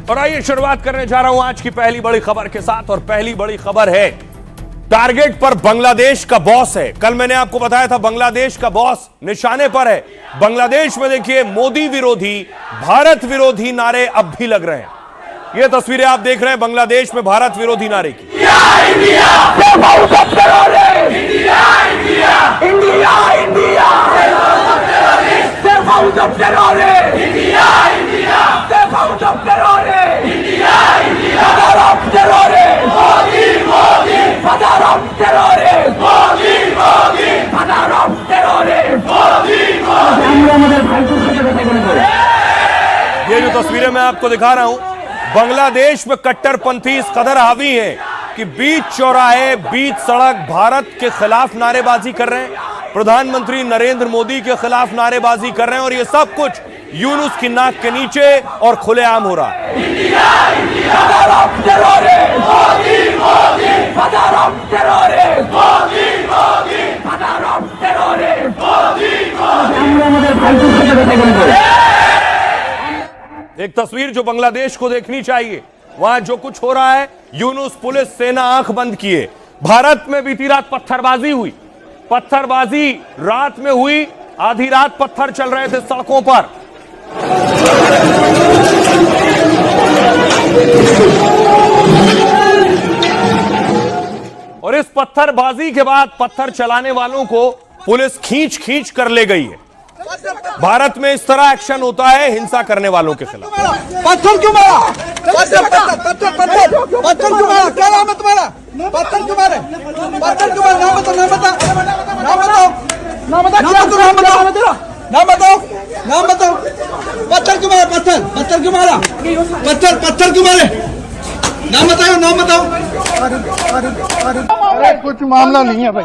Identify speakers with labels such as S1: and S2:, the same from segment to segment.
S1: और आइए शुरुआत करने जा रहा हूं आज की पहली बड़ी खबर के साथ। और पहली बड़ी खबर है, टारगेट पर बांग्लादेश का बॉस है। कल मैंने आपको बताया था बांग्लादेश का बॉस निशाने पर है। बांग्लादेश में देखिए मोदी विरोधी, भारत विरोधी नारे अब भी लग रहे हैं। ये तस्वीरें आप देख रहे हैं बांग्लादेश में भारत विरोधी नारे की। ये जो तस्वीरें मैं आपको दिखा रहा हूं, बांग्लादेश में कट्टरपंथी इस कदर हावी हैं कि बीच चौराहे, बीच सड़क भारत के खिलाफ नारेबाजी कर रहे हैं, प्रधानमंत्री नरेंद्र मोदी के खिलाफ नारेबाजी कर रहे हैं। और ये सब कुछ यूनुस की नाक के नीचे और खुलेआम हो रहा है। एक तस्वीर जो बांग्लादेश को देखनी चाहिए, वहां जो कुछ हो रहा है, यूनुस पुलिस सेना आंख बंद किए। भारत में बीती रात पत्थरबाजी हुई, पत्थरबाजी रात में हुई, आधी रात पत्थर चल रहे थे सड़कों पर। और इस पत्थरबाजी के बाद पत्थर चलाने वालों को पुलिस खींच खींच कर ले गई है। भारत में इस तरह एक्शन होता है हिंसा करने वालों के खिलाफ।
S2: पत्थर क्यों मारा? पत्थर क्यों मारा? क्या नाम है तुम्हारा? पत्थर क्यों मारे? पत्थर क्यों मारे? नाम बताओ, नाम बताओ, नाम बताओ, नाम बताओ, नाम बताओ, नाम बताओ, नाम बताओ। पत्थर क्यों मारा? पत्थर क्यों मारा? पत्थर क्यों मारे? नाम बताओ, नाम बताओ।
S3: अरे कुछ मामला नहीं है भाई,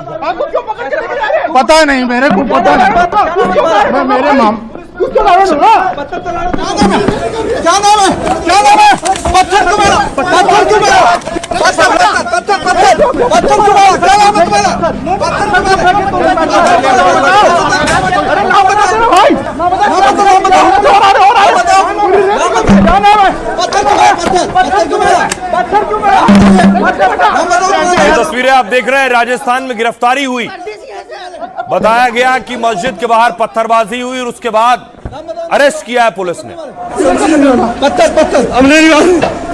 S3: पता नहीं, मेरे को पता नहीं। मैं मेरे
S2: क्या नाम है? क्या नाम है? पत्थर क्यों मारा? पत्थर क्यों मारा? पत्थर क्यों मारा? क्या नाम है तुम्हारा? पत्थर क्यों मारा? अरे नाम बताओ भाई, नाम बताओ, नाम बताओ, क्या नाम है? पत्थर क्यों मारा? पत्थर क्यों मारा? पत्थर क्यों मारा?
S1: ये तस्वीरें आप देख रहे हैं, राजस्थान में गिरफ्तारी हुई। बताया गया कि मस्जिद के बाहर पत्थरबाजी हुई और उसके बाद अरेस्ट किया है पुलिस ने।
S2: पत्थर हमने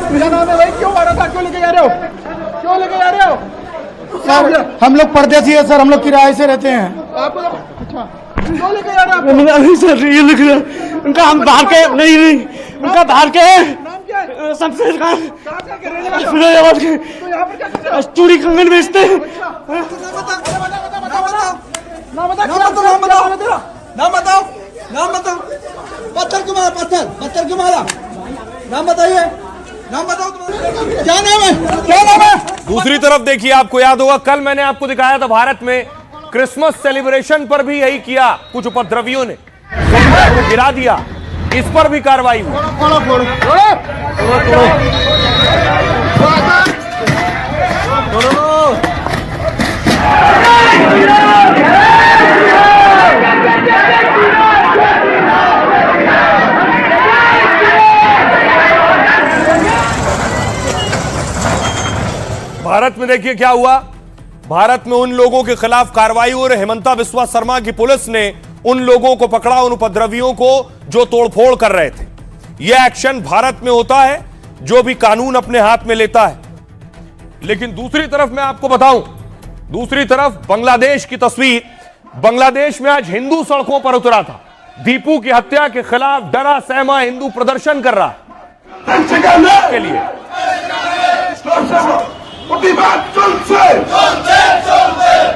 S2: मेरा नाम है भाई, क्यों मारा था? क्यों लेके जा रहे हो? क्यों लेके जा रहे हो?
S3: सर हम लोग परदेसी है सर, हम लोग किराए से रहते हैं।
S2: अच्छा, क्यों लेके जा रहे हो?
S3: सर ये लिख रहे उनका, हम बाहर के नहीं, उनका बाहर के
S2: नाम क्या है?
S3: शमशेर खान,
S2: कहाँ के रहने वाले हो?
S3: फिरोजाबाद के।
S2: तो यहाँ पर क्या करते हो?
S3: चूड़ी कंगन बेचते हैं।
S2: नाम बताओ। पत्थर क्यों मारा? पत्थर क्यों मारा? नाम बताइए, नाम बताओ तुम्हारा। क्या नाम है? क्या नाम है?
S1: दूसरी तरफ देखिए, आपको याद होगा कल मैंने आपको दिखाया था भारत में क्रिसमस सेलिब्रेशन पर भी यही किया कुछ उपद्रवियों ने, को गिरा दिया। इस पर भी कार्रवाई हुई। भारत में देखिए क्या हुआ। भारत में उन लोगों के खिलाफ कार्रवाई हुई और हेमंता बिस्वा शर्मा की पुलिस ने उन लोगों को पकड़ा, उन उपद्रवियों को जो तोड़फोड़ कर रहे थे। यह एक्शन भारत में होता है जो भी कानून अपने हाथ में लेता है। लेकिन दूसरी तरफ मैं आपको बताऊं, दूसरी तरफ बांग्लादेश की तस्वीर। बांग्लादेश में आज हिंदू सड़कों पर उतरा था। दीपू की हत्या के खिलाफ डरा सहमा हिंदू प्रदर्शन कर रहा है के लिए।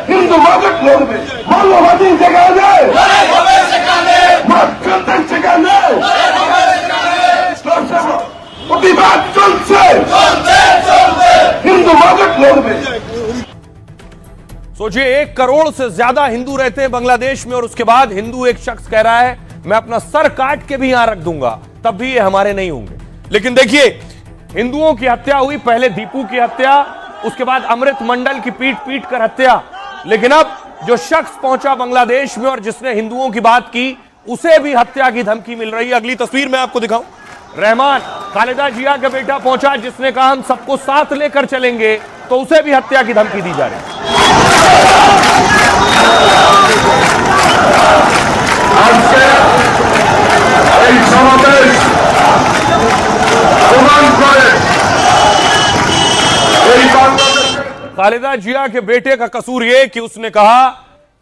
S4: হিন্দু মাদক লড়বে, মৌলবাদী সেখানে সেখানে প্রতিবাদ চলছে, হিন্দু মাদক লড়বে।
S1: सोचिए 1 करोड़ से ज्यादा हिंदू रहते हैं बांग्लादेश में और उसके बाद हिंदू एक शख्स कह रहा है मैं अपना सर काट के भी यहां रख दूंगा, तब भी ये हमारे नहीं होंगे। लेकिन देखिए हिंदुओं की हत्या हुई, पहले दीपू की हत्या, उसके बाद अमृत मंडल की पीट पीट कर हत्या। लेकिन अब जो शख्स पहुंचा बांग्लादेश में और जिसने हिंदुओं की बात की, उसे भी हत्या की धमकी मिल रही है। अगली तस्वीर मैं आपको दिखाऊं, रहमान खालिदा जिया का बेटा पहुंचा जिसने कहा हम सबको साथ लेकर चलेंगे, तो उसे भी हत्या की धमकी दी जा रही है। खालिदा जिया के बेटे का कसूर यह कि उसने कहा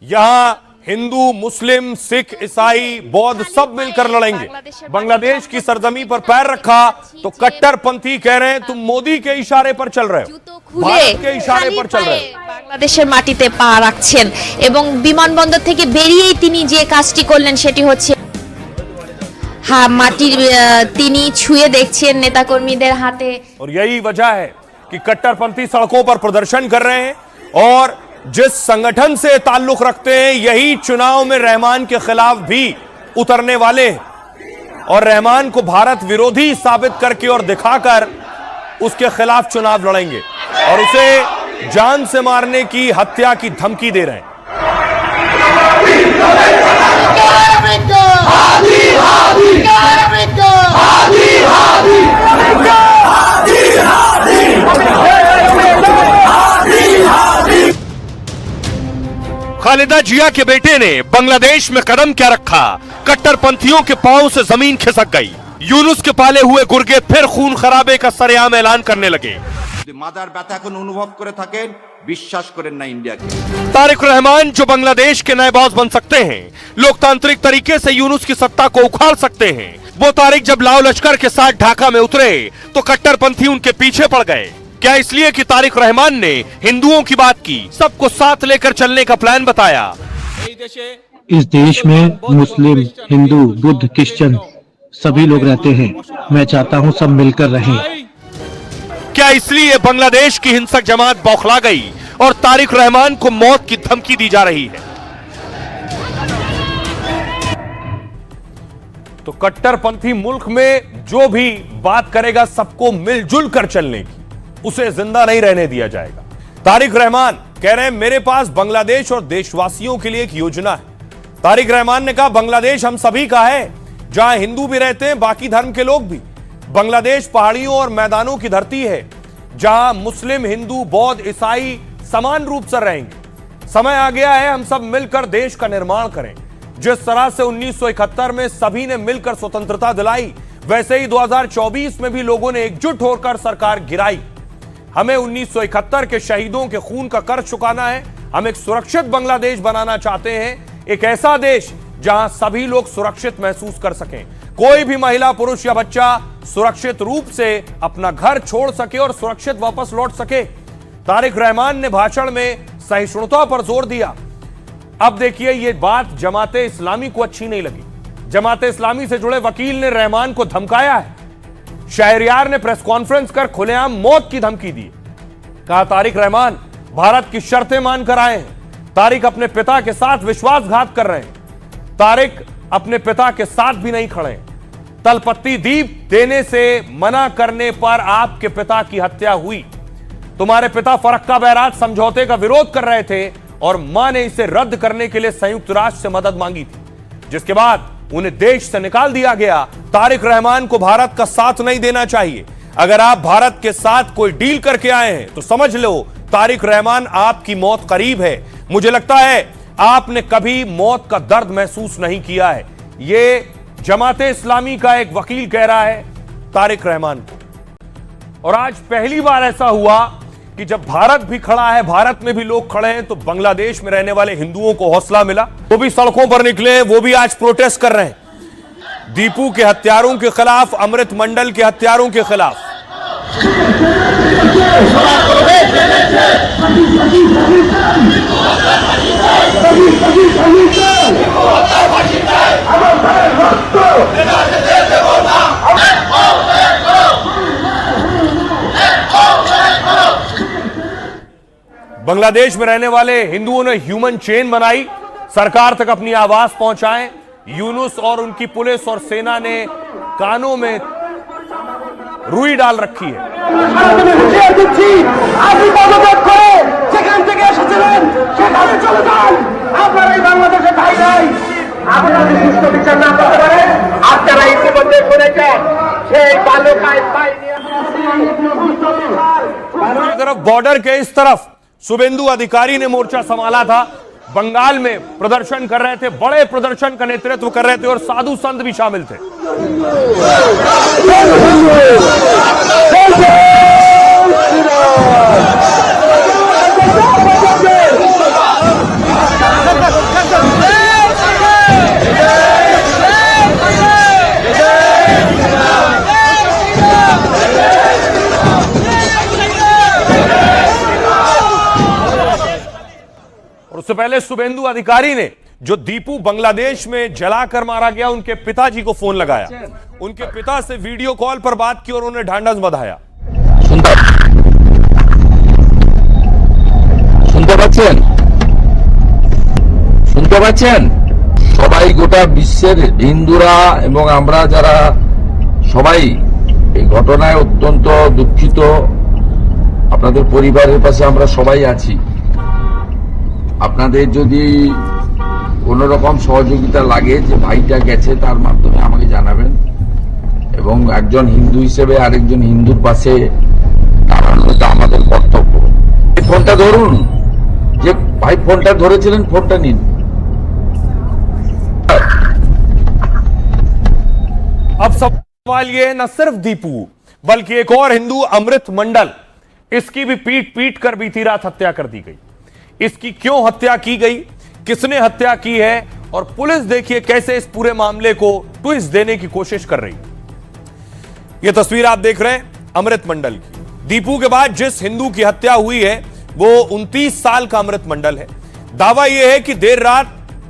S1: यहां हिंदू, मुस्लिम, सिख, ईसाई, बौद्ध सब मिलकर लड़ेंगे। बांग्लादेश की सरजमी पर पैर रखा तो कट्टरपंथी कह रहे हैं तुम मोदी के इशारे पर चल रहे हो, भारत के इशारे पर चल रहे हो।
S5: বাংলাদেশের মাটিতে পা রাখছেন এবং বিমানবন্দর থেকে বেরিয়েই তিনি যে কাজটি করলেন সেটি হচ্ছে মাটির তিনি ছুঁয়ে দেখছেন নেতাকর্মীদের হাতে।
S1: और यही वजह है कि कट्टरपंथी सड़कों पर प्रदर्शन कर रहे हैं और जिस संगठन से ताल्लुक रखते हैं यही चुनाव में रहमान के खिलाफ भी उतरने वाले हैं और रहमान को भारत विरोधी साबित करके और दिखाकर उसके खिलाफ चुनाव लड़ेंगे और उसे जान से मारने की, हत्या की धमकी दे रहे हैं। खालिदा जिया के बेटे ने बांग्लादेश में कदम क्या रखा, कट्टरपंथियों के पांव से जमीन खिसक गई। यूनुस के पाले हुए गुर्गे फिर खून खराबे का सरेआम ऐलान करने लगे।
S6: মাদার ব্যথা এখন অনুভব করে থাকেন, বিশ্বাস করেন না ইন্ডিয়াকে।
S1: तारिक रहमान जो बांग्लादेश के नए बॉस बन सकते हैं, लोकतांत्रिक तरीके से यूनुस की सत्ता को उखाड़ सकते हैं। वो तारिक जब लाओ लश्कर के साथ ढाका में उतरे तो कट्टरपंथी उनके पीछे पड़ गए। क्या इसलिए कि तारिक रहमान ने हिंदुओं की बात की, सबको साथ लेकर चलने का प्लान बताया।
S7: इस देश में मुस्लिम, हिंदू, बुद्ध, क्रिश्चियन सभी लोग रहते हैं। मैं चाहता हूं सब मिलकर रहें।
S1: क्या इसलिए बांग्लादेश की हिंसक जमात बौखला गई और तारिक रहमान को मौत की धमकी दी जा रही है। तो कट्टरपंथी मुल्क में जो भी बात करेगा सबको मिलजुल कर चलने की, उसे जिंदा नहीं रहने दिया जाएगा। तारिक रहमान कह रहे हैं मेरे पास बांग्लादेश और देशवासियों के लिए एक योजना है। तारिक रहमान ने कहा बांग्लादेश हम सभी का है, जहां हिंदू भी रहते हैं, बाकी धर्म के लोग भी। बांग्लादेश पहाड़ियों और मैदानों की धरती है जहां मुस्लिम, हिंदू, बौद्ध, ईसाई समान रूप से रहेंगे। समय आ गया है हम सब मिलकर देश का निर्माण करें। जिस तरह से 1971 में सभी ने मिलकर स्वतंत्रता दिलाई, वैसे ही 2024 में भी लोगों ने एकजुट होकर सरकार गिराई। हमें 1971 के शहीदों के खून का कर्ज चुकाना है। हम एक सुरक्षित बांग्लादेश बनाना चाहते हैं, एक ऐसा देश जहां सभी लोग सुरक्षित महसूस कर सकें, कोई भी महिला, पुरुष या बच्चा सुरक्षित रूप से अपना घर छोड़ सके और सुरक्षित वापस लौट सके। तारिक रहमान ने भाषण में सहिष्णुता पर जोर दिया। अब देखिए ये बात जमाते इस्लामी को अच्छी नहीं लगी। जमाते इस्लामी से जुड़े वकील ने रहमान को धमकाया है। शहरयार ने प्रेस कॉन्फ्रेंस कर खुलेआम मौत की धमकी दी। कहा तारिक रहमान भारत की शर्तें मानकर आए हैं। तारिक अपने पिता के साथ विश्वासघात कर रहे हैं। तारिक अपने पिता के साथ भी नहीं खड़े। तलपत्ती दीप देने से मना करने पर आपके पिता की हत्या हुई। तुम्हारे पिता फरक्का बैराज समझौते का विरोध कर रहे थे और मां ने इसे रद्द करने के लिए संयुक्त राष्ट्र से मदद मांगी थी, जिसके बाद उन्हें देश से निकाल दिया गया। तारिक रहमान को भारत का साथ नहीं देना चाहिए। अगर आप भारत के साथ कोई डील करके आए हैं तो समझ लो तारिक रहमान आपकी मौत करीब है। मुझे लगता है आपने कभी मौत का दर्द महसूस नहीं किया है। यह जमाते इस्लामी का एक वकील कह रहा है तारिक रहमान को। और आज पहली बार ऐसा हुआ कि जब भारत भी खड़ा है, भारत में भी लोग खड़े हैं, तो बांग्लादेश में रहने वाले हिंदुओं को हौसला मिला। वो भी सड़कों पर निकले हैं, वो भी आज प्रोटेस्ट कर रहे हैं दीपू के हत्यारों के खिलाफ, अमृत मंडल के हत्यारों के खिलाफ। बांग्लादेश में रहने वाले हिंदुओं ने ह्यूमन चेन बनाई, सरकार तक अपनी आवाज पहुंचाएं। यूनुस और उनकी पुलिस और सेना ने कानों में रुई डाल रखी है।
S2: আপনারা ইতিমধ্যে শুনেছেন
S1: दूसरी तरफ बॉर्डर के इस तरफ शुभेंदु अधिकारी ने मोर्चा संभाला था। बंगाल में प्रदर्शन कर रहे थे, बड़े प्रदर्शन का नेतृत्व कर रहे थे और साधु संत भी शामिल थे। उससे पहले शुभेंदु अधिकारी ने जो दीपू बांग्लादेश में जलाकर मारा गया, उनके पिताजी को फोन लगाया, उनके पिता से वीडियो कॉल पर बात की और उन्हें ढांढस बंधाया।
S8: শুনতে পাচ্ছেন সবাই, গোটা বিশ্বের হিন্দুরা এবং আমরা যারা সবাই এই ঘটনায় অত্যন্ত দুঃখিত। আপনাদের পরিবারের পাশে আমরা সবাই আছি। আপনাদের যদি কোন রকম সহযোগিতা লাগে যে ভাইটা গেছে, তার মাধ্যমে আমাকে জানাবেন এবং একজন হিন্দু হিসেবে আরেকজন হিন্দুর পাশে দাঁড়ানো আমাদের কর্তব্য। ফোনটা ধরুন, যে ভাই ফোনটা ধরেছিলেন ফোনটা নিন।
S1: अब सवाल ये न सिर्फ दीपू बल्कि एक और हिंदू अमृत मंडल, इसकी भी पीट पीट कर बीती रात हत्या कर दी गई। इसकी क्यों हत्या की गई, किसने हत्या की है और पुलिस देखिए कैसे इस पूरे मामले को ट्विस्ट देने की कोशिश कर रही है। यह तस्वीर आप देख रहे हैं अमृत मंडल की। दीपू के बाद जिस हिंदू की हत्या हुई है वो 29 साल का अमृत मंडल है। दावा यह है कि देर रात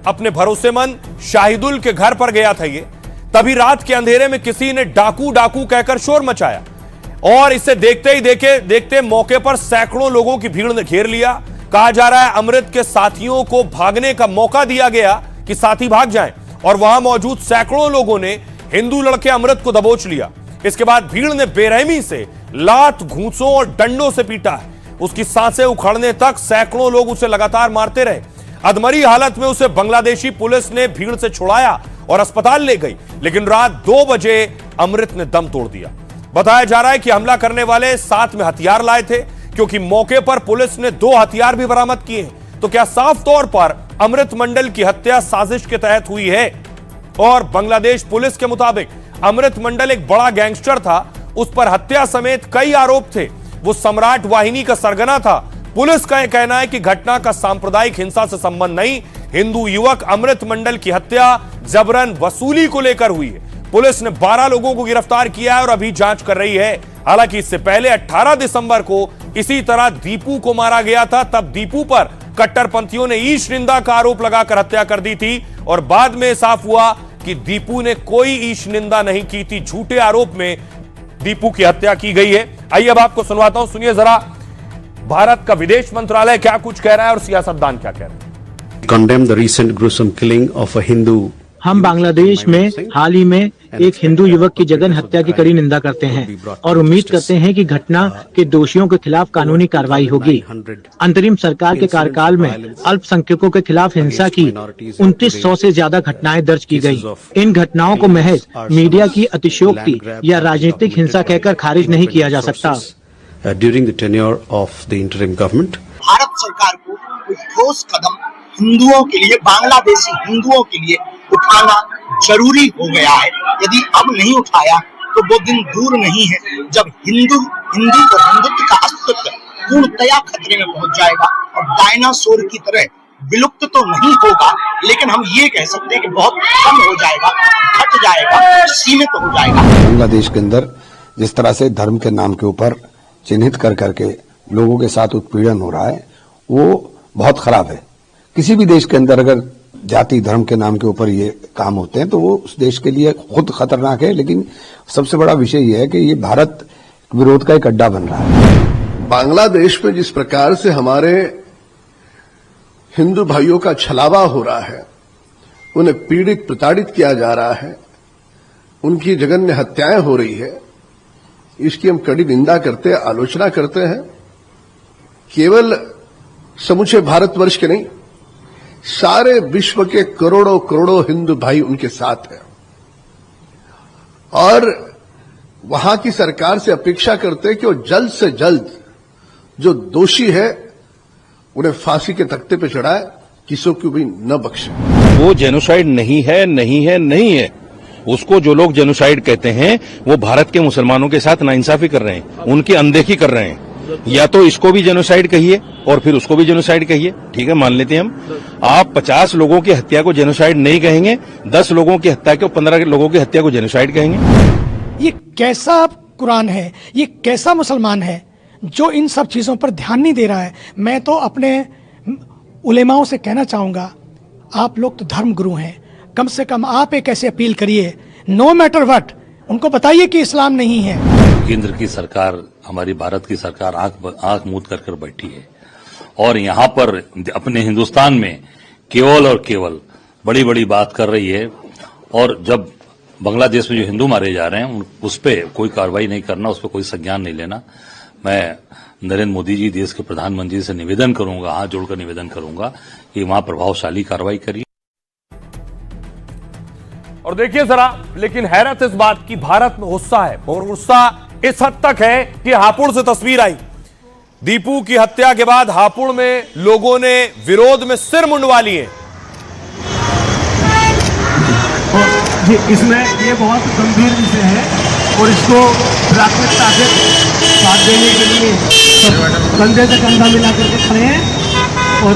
S1: अपने भरोसेमंद शाहिदुल के घर पर गया था ये, तभी रात के अंधेरे में किसी ने डाकू डाकू कहकर शोर मचाया और इसे देखते ही देखते मौके पर सैकड़ों लोगों की भीड़ ने घेर लिया। कहा जा रहा है अमृत के साथियों को भागने का मौका दिया गया कि साथी भाग जाएं और वहां मौजूद सैकड़ों लोगों ने हिंदू लड़के अमृत को दबोच लिया। इसके बाद भीड़ ने बेरहमी से लात, घूंसों और डंडों से पीटा है। उसकी सांसें उखड़ने तक सैकड़ों लोग उसे लगातार मारते रहे। अधमरी हालत में उसे बांग्लादेशी पुलिस ने भीड़ से छुड़ाया और अस्पताल ले गई, लेकिन रात 2 बजे अमृत ने दम तोड़ दिया। बताया जा रहा है कि हमला करने वाले साथ में हथियार लाए थे, क्योंकि मौके पर पुलिस ने 2 हथियार भी बरामद किए हैं। तो क्या साफ तौर पर अमृत मंडल की हत्या साजिश के तहत हुई है? और बांग्लादेश पुलिस के मुताबिक अमृत मंडल एक बड़ा गैंगस्टर था, उस पर हत्या समेत कई आरोप थे। वो सम्राट वाहिनी का सरगना था। पुलिस का यह कहना है कि घटना का सांप्रदायिक हिंसा से संबंध नहीं। हिंदू युवक अमृत मंडल की हत्या जबरन वसूली को लेकर हुई है। पुलिस ने 12 लोगों को गिरफ्तार किया है और अभी जांच कर रही है। हालांकि इससे पहले 18 दिसंबर को इसी तरह दीपू को मारा गया था। तब दीपू पर कट्टरपंथियों ने ईश निंदा का आरोप लगाकर हत्या कर दी थी और बाद में साफ हुआ कि दीपू ने कोई ईश निंदा नहीं की थी। झूठे आरोप में दीपू की हत्या की गई है। आइए अब आपको सुनवाता हूं, सुनिए जरा भारत का विदेश मंत्रालय क्या कुछ कह रहा है और सियासतदान क्या कह रहे हैं।
S9: Condemn the recent gruesome killing of a Hindu.
S7: हम बांग्लादेश में हाल ही में एक हिंदू युवक की जघन्य हत्या की कड़ी निंदा करते हैं और उम्मीद करते हैं कि घटना के दोषियों के खिलाफ कानूनी कार्रवाई होगी। अंतरिम सरकार के कार्यकाल में अल्पसंख्यकों के खिलाफ हिंसा की 2900 से ज्यादा घटनाएं दर्ज की गई। इन घटनाओं को महज मीडिया की अतिशयोक्ति या राजनीतिक हिंसा कहकर खारिज नहीं किया जा सकता।
S9: During the tenure of the interim government,
S2: Bharat सरकार को कोई ठोस कदम हिंदुओं के लिए, बांग्लादेशी हिंदुओं के लिए उठाना जरूरी हो गया है। यदि अब नहीं उठाया तो वो दिन दूर नहीं है जब हिंदू और हिंदुत्व का अस्तित्व पूर्णतया खतरे में पहुंच जाएगा और डायनासोर की तरह विलुप्त तो नहीं होगा, लेकिन हम ये कह सकते हैं कि बहुत कम हो जाएगा, घट जाएगा, सीमित हो जाएगा।
S10: बांग्लादेश के अंदर जिस तरह से धर्म के नाम के ऊपर चिन्हित कर करके लोगों के साथ उत्पीड़न हो रहा है, वो बहुत खराब है। किसी भी देश के अंदर अगर जाति धर्म के नाम के ऊपर ये काम होते हैं तो वो उस देश के लिए खुद खतरनाक है। लेकिन सबसे बड़ा विषय ये है कि ये भारत विरोध का एक अड्डा बन रहा है।
S4: बांग्लादेश में जिस प्रकार से हमारे हिंदू भाइयों का छलावा हो रहा है, उन्हें पीड़ित प्रताड़ित किया जा रहा है, उनकी जघन्य हत्याएं हो रही है, इसकी हम कड़ी निंदा करते हैं, आलोचना करते हैं। केवल समूचे भारतवर्ष के नहीं, सारे विश्व के करोड़ों करोड़ों हिंदू भाई उनके साथ हैं और वहां की सरकार से अपेक्षा करते हैं कि वो जल्द से जल्द जो दोषी है उन्हें फांसी के तख्ते पे चढ़ाए, किसी को भी न बख्शे।
S8: वो जेनोसाइड नहीं है, नहीं है, नहीं है। उसको जो लोग जेनोसाइड कहते हैं वो भारत के मुसलमानों के साथ नाइंसाफी कर रहे हैं, उनकी अनदेखी कर रहे हैं। या तो इसको भी जेनोसाइड कहिए और फिर उसको भी जेनोसाइड कहिए, ठीक है, मान लेते हैं हम। आप 50 लोगों की हत्या को जेनोसाइड नहीं कहेंगे, 10 लोगों की हत्या को, 15 लोगों की हत्या को जेनोसाइड कहेंगे।
S3: ये कैसा कुरान है, ये कैसा मुसलमान है जो इन सब चीज़ों पर ध्यान नहीं दे रहा है। मैं तो अपने उलेमाओं से कहना चाहूँगा, आप लोग तो धर्म गुरु हैं, कम से कम आप एक ऐसी अपील करिए, नो मैटर व्हाट, उनको बताइए कि इस्लाम नहीं है।
S11: केंद्र की सरकार, हमारी भारत की सरकार आंख मूंद कर बैठी है और यहाँ पर अपने हिंदुस्तान में केवल और केवल बड़ी बड़ी बात कर रही है। और जब बांग्लादेश में जो हिंदू मारे जा रहे हैं उस पर कोई कार्रवाई नहीं करना, उस पर कोई संज्ञान नहीं लेना। मैं नरेंद्र मोदी जी, देश के प्रधानमंत्री से निवेदन करूंगा, हाथ जोड़कर निवेदन करूंगा कि वहां प्रभावशाली कार्रवाई करिए।
S1: और देखिए जरा, लेकिन हैरत इस बात की, भारत में गुस्सा है और गुस्सा इस हद तक है कि हापुड़ से तस्वीर आई। दीपू की हत्या के बाद हापुड़ में लोगों ने विरोध में सिर मुंडवा लिए।
S3: जी, इसमें ये बहुत गंभीर विषय है और इसको प्राथमिकता से साथ देने के लिए कंधे से कंधा मिला करके खड़े हैं। और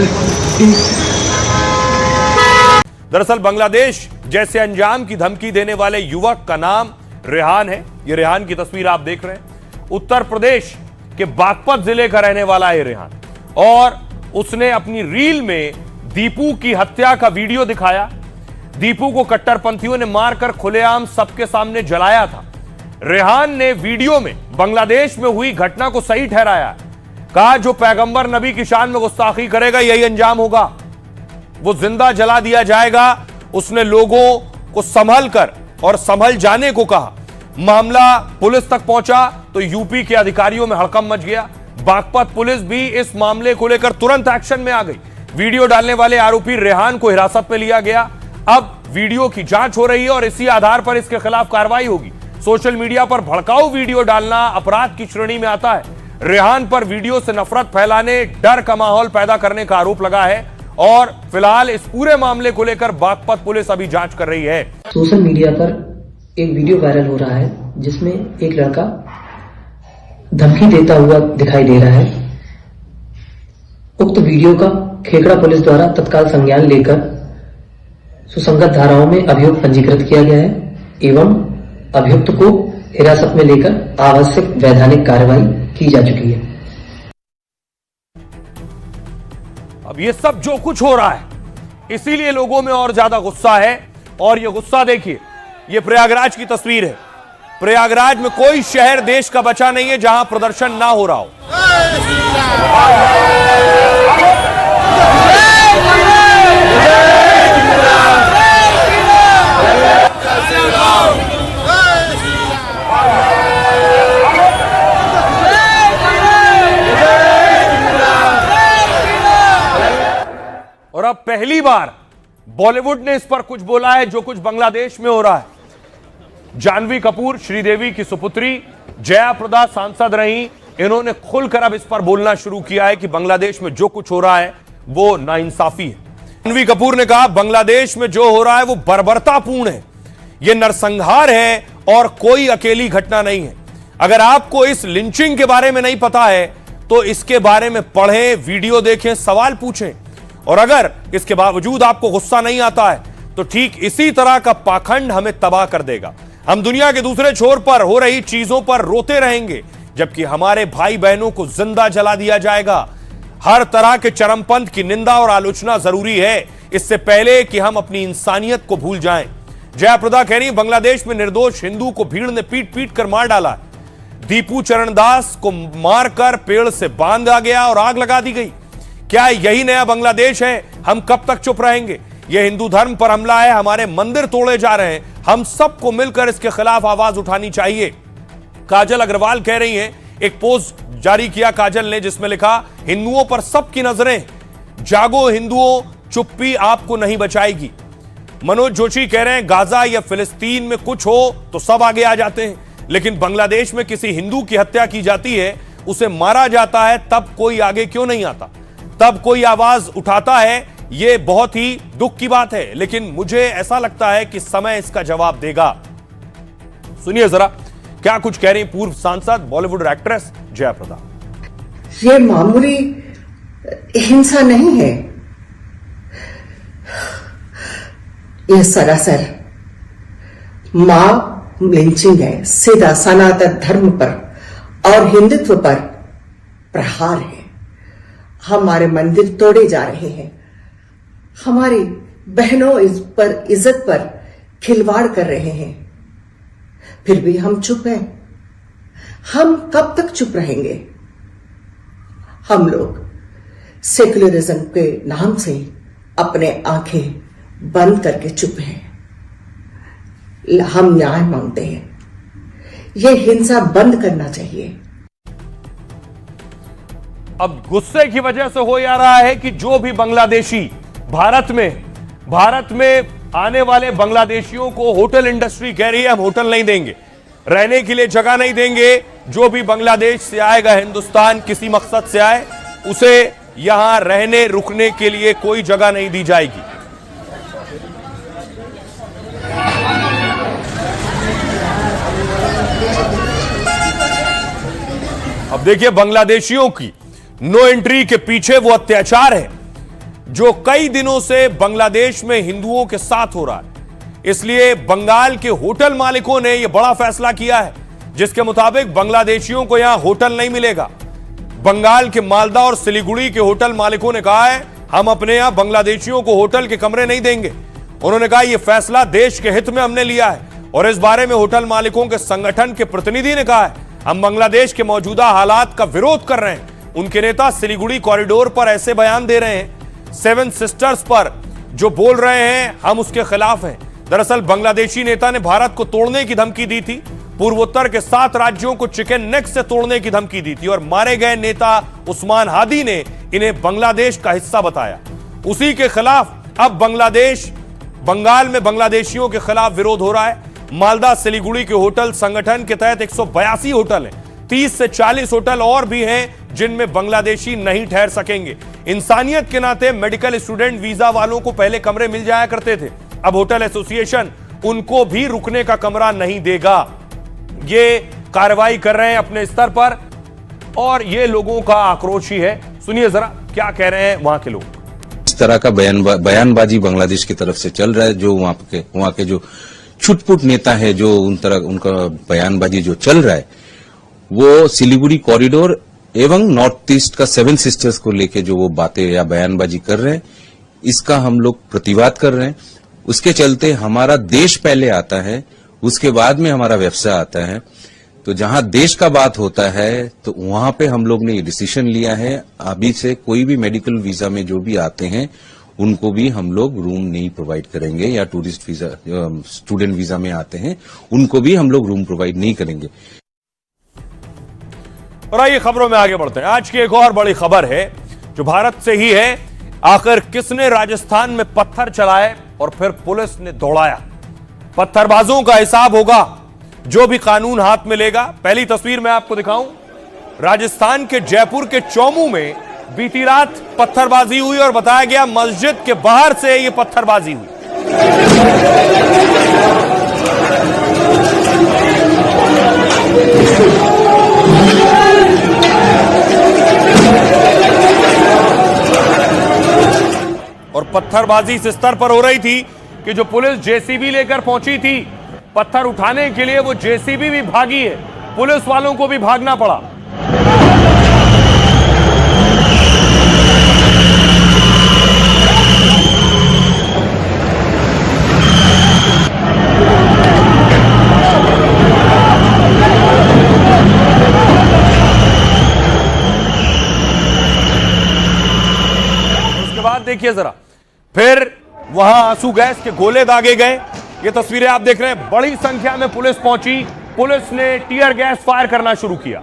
S1: दरअसल बांग्लादेश जैसे अंजाम की धमकी देने वाले युवक का नाम रेहान है। ये रेहान की तस्वीर आप देख रहे हैं। उत्तर प्रदेश के बागपत जिले का रहने वाला है रेहान, और उसने अपनी रील में दीपू की हत्या का वीडियो दिखाया। दीपू को कट्टरपंथियों ने मारकर खुलेआम सबके सामने जलाया था। रेहान ने वीडियो में बांग्लादेश में हुई घटना को सही ठहराया, कहा जो पैगंबर नबी की शान में गुस्ताखी करेगा यही अंजाम होगा, वो जिंदा जला दिया जाएगा। उसने लोगों को संभल कर और संभल जाने को कहा। मामला पुलिस तक पहुंचा तो यूपी के अधिकारियों में हड़कंप मच गया। बागपत पुलिस भी इस मामले को लेकर तुरंत एक्शन में आ गई। वीडियो डालने वाले आरोपी रेहान को हिरासत में लिया गया। अब वीडियो की जांच हो रही है और इसी आधार पर इसके खिलाफ कार्रवाई होगी। सोशल मीडिया पर भड़काऊ वीडियो डालना अपराध की श्रेणी में आता है। रेहान पर वीडियो से नफरत फैलाने, डर का माहौल पैदा करने का आरोप लगा है और फिलहाल इस पूरे मामले को लेकर बागपत पुलिस अभी जांच कर रही है।
S12: सोशल मीडिया पर एक वीडियो वायरल हो रहा है जिसमें एक लड़का धमकी देता हुआ दिखाई दे रहा है। उक्त वीडियो का खेकड़ा पुलिस द्वारा तत्काल संज्ञान लेकर सुसंगत धाराओं में अभियोग पंजीकृत किया गया है एवं अभियुक्त को हिरासत में लेकर आवश्यक वैधानिक कार्रवाई की जा चुकी है।
S1: अब ये सब जो कुछ हो रहा है, इसीलिए लोगों में और ज्यादा गुस्सा है। और ये गुस्सा देखिए, ये प्रयागराज की तस्वीर है। प्रयागराज में कोई शहर देश का बचा नहीं है जहां प्रदर्शन ना हो रहा हो। और अब पहली बार बॉलीवुड ने इस पर कुछ बोला है जो कुछ बांग्लादेश में हो रहा है। जानवी कपूर, श्रीदेवी की सुपुत्री, जया प्रदा सांसद रही, इन्होंने खुलकर अब इस पर बोलना शुरू किया है कि बांग्लादेश में जो कुछ हो रहा है वो नाइंसाफी है। जानवी कपूर ने कहा बांग्लादेश में जो हो रहा है वो बर्बरतापूर्ण है, ये नरसंहार है और कोई अकेली घटना नहीं है। अगर आपको इस लिंचिंग के बारे में नहीं पता है तो इसके बारे में पढ़ें, वीडियो देखें, सवाल पूछें। और अगर इसके बावजूद आपको गुस्सा नहीं आता है तो ठीक इसी तरह का पाखंड हमें तबाह कर देगा। हम दुनिया के दूसरे छोर पर हो रही चीजों पर रोते रहेंगे जबकि हमारे भाई बहनों को जिंदा जला दिया जाएगा। हर तरह के चरमपंथ की निंदा और आलोचना जरूरी है, इससे पहले कि हम अपनी इंसानियत को भूल जाएं। जया प्रदा कह रही बांग्लादेश में निर्दोष हिंदू को भीड़ ने पीट पीट कर मार डाला। दीपू चरणदास को मारकर पेड़ से बांधा गया और आग लगा दी गई। क्या यही नया बांग्लादेश है? हम कब तक चुप रहेंगे? यह हिंदू धर्म पर हमला है, हमारे मंदिर तोड़े जा रहे हैं। हम सबको मिलकर इसके खिलाफ आवाज उठानी चाहिए। काजल अग्रवाल कह रही हैं, एक पोस्ट जारी किया काजल ने जिसमें लिखा हिंदुओं पर सबकी नजरें, जागो हिंदुओं, चुप्पी आपको नहीं बचाएगी। मनोज जोशी कह रहे हैं गाजा या फिलिस्तीन में कुछ हो तो सब आगे आ जाते हैं। लेकिन बांग्लादेश में किसी हिंदू की हत्या की जाती है, उसे मारा जाता है, तब कोई आगे क्यों नहीं आता, तब कोई आवाज उठाता है? यह बहुत ही दुख की बात है, लेकिन मुझे ऐसा लगता है कि समय इसका जवाब देगा। सुनिए जरा क्या कुछ कह रही पूर्व सांसद बॉलीवुड एक्ट्रेस जया प्रदा।
S13: ये मामूली हिंसा नहीं है, यह सरासर मां लिंचिंग है, सीधा सनातन धर्म पर और हिंदुत्व पर प्रहार है। हमारे मंदिर तोड़े जा रहे हैं, हमारी बहनों पर इज्जत पर खिलवाड़ कर रहे हैं, फिर भी हम चुप हैं। हम कब तक चुप रहेंगे? हम लोग सेक्युलरिज्म के नाम से अपने आंखें बंद करके चुप हैं। हम न्याय मांगते हैं, यह हिंसा बंद करना चाहिए।
S1: अब गुस्से की वजह से हो या रहा है कि जो भी बांग्लादेशी भारत में आने वाले बांग्लादेशियों को होटल इंडस्ट्री कह रही है हम होटल नहीं देंगे, रहने के लिए जगह नहीं देंगे। जो भी बांग्लादेश से आएगा हिंदुस्तान किसी मकसद से आए, उसे यहां रहने रुकने के लिए कोई जगह नहीं दी जाएगी। अब देखिए बांग्लादेशियों की नो एंट्री के पीछे वो अत्याचार है जो कई दिनों से बांग्लादेश में हिंदुओं के साथ हो रहा है। इसलिए बंगाल के होटल मालिकों ने यह बड़ा फैसला किया है जिसके मुताबिक बांग्लादेशियों को यहां होटल नहीं मिलेगा। बंगाल के मालदा और सिलीगुड़ी के होटल मालिकों ने कहा है हम अपने यहां बांग्लादेशियों को होटल के कमरे नहीं देंगे। उन्होंने कहा यह फैसला देश के हित में हमने लिया है और इस बारे में होटल मालिकों के संगठन के प्रतिनिधि ने कहा है हम बांग्लादेश के मौजूदा हालात का विरोध कर रहे हैं। उनके नेता सिलीगुड़ी कॉरिडोर पर ऐसे बयान दे रहे हैं, 7 सिस्टर्स पर जो बोल रहे हैं हम उसके खिलाफ हैं। दरअसल बांग्लादेशी नेता ने भारत को तोड़ने की धमकी दी थी, पूर्वोत्तर के 7 राज्यों को चिकन नेक से तोड़ने की धमकी दी थी और मारे गए नेता उस्मान हादी ने इन्हें बांग्लादेश का हिस्सा बताया। उसी के खिलाफ अब बंगाल में बांग्लादेशियों के खिलाफ विरोध हो रहा है। मालदा सिलीगुड़ी के होटल संगठन के तहत 182 होटल हैं, 30 से 40 होटल और भी हैं जिनमें बांग्लादेशी नहीं ठहर सकेंगे। इंसानियत के नाते मेडिकल स्टूडेंट वीजा वालों को पहले कमरे मिल जाया करते थे, अब होटल एसोसिएशन उनको भी रुकने का कमरा नहीं देगा। ये कार्रवाई कर रहे हैं अपने स्तर पर और ये लोगों का आक्रोश ही है। सुनिए जरा क्या कह रहे हैं वहां के लोग।
S14: इस तरह का बयानबाजी बांग्लादेश की तरफ से चल रहा है, जो वहां के जो छुटपुट नेता है, जो उनका बयानबाजी जो चल रहा है वो सिलीगुड़ी कॉरिडोर एवं नॉर्थ ईस्ट का 7 सिस्टर्स को लेके जो वो बातें या बयानबाजी कर रहे हैं, इसका हम लोग प्रतिवाद कर रहे हैं। उसके चलते हमारा देश पहले आता है, उसके बाद में हमारा व्यवसाय आता है। तो जहां देश का बात होता है तो वहां पे हम लोग ने ये डिसीजन लिया है अभी से कोई भी मेडिकल वीजा में जो भी आते हैं उनको भी हम लोग रूम नहीं प्रोवाइड करेंगे, या टूरिस्ट वीजा स्टूडेंट वीजा में आते हैं उनको भी हम लोग रूम प्रोवाइड नहीं करेंगे।
S1: और आइए खबरों में आगे बढ़ते हैं। आज की एक और बड़ी खबर है जो भारत से ही है। आखिर किसने राजस्थान में पत्थर चलाए और फिर पुलिस ने दौड़ाया? पत्थरबाजों का हिसाब होगा जो भी कानून हाथ में लेगा। पहली तस्वीर मैं आपको दिखाऊं, राजस्थान के जयपुर के चौमू में बीती रात पत्थरबाजी हुई और बताया गया मस्जिद के बाहर से यह पत्थरबाजी हुई। और पत्थरबाजी इस स्तर पर हो रही थी कि जो पुलिस जेसीबी लेकर पहुंची थी पत्थर उठाने के लिए, वो जेसीबी भी भागी है, पुलिस वालों को भी भागना पड़ा। उसके बाद देखिए जरा, फिर वहां आंसू गैस के गोले दागे गए। ये तस्वीरें आप देख रहे हैं, बड़ी संख्या में पुलिस पहुंची, पुलिस ने टीयर गैस फायर करना शुरू किया।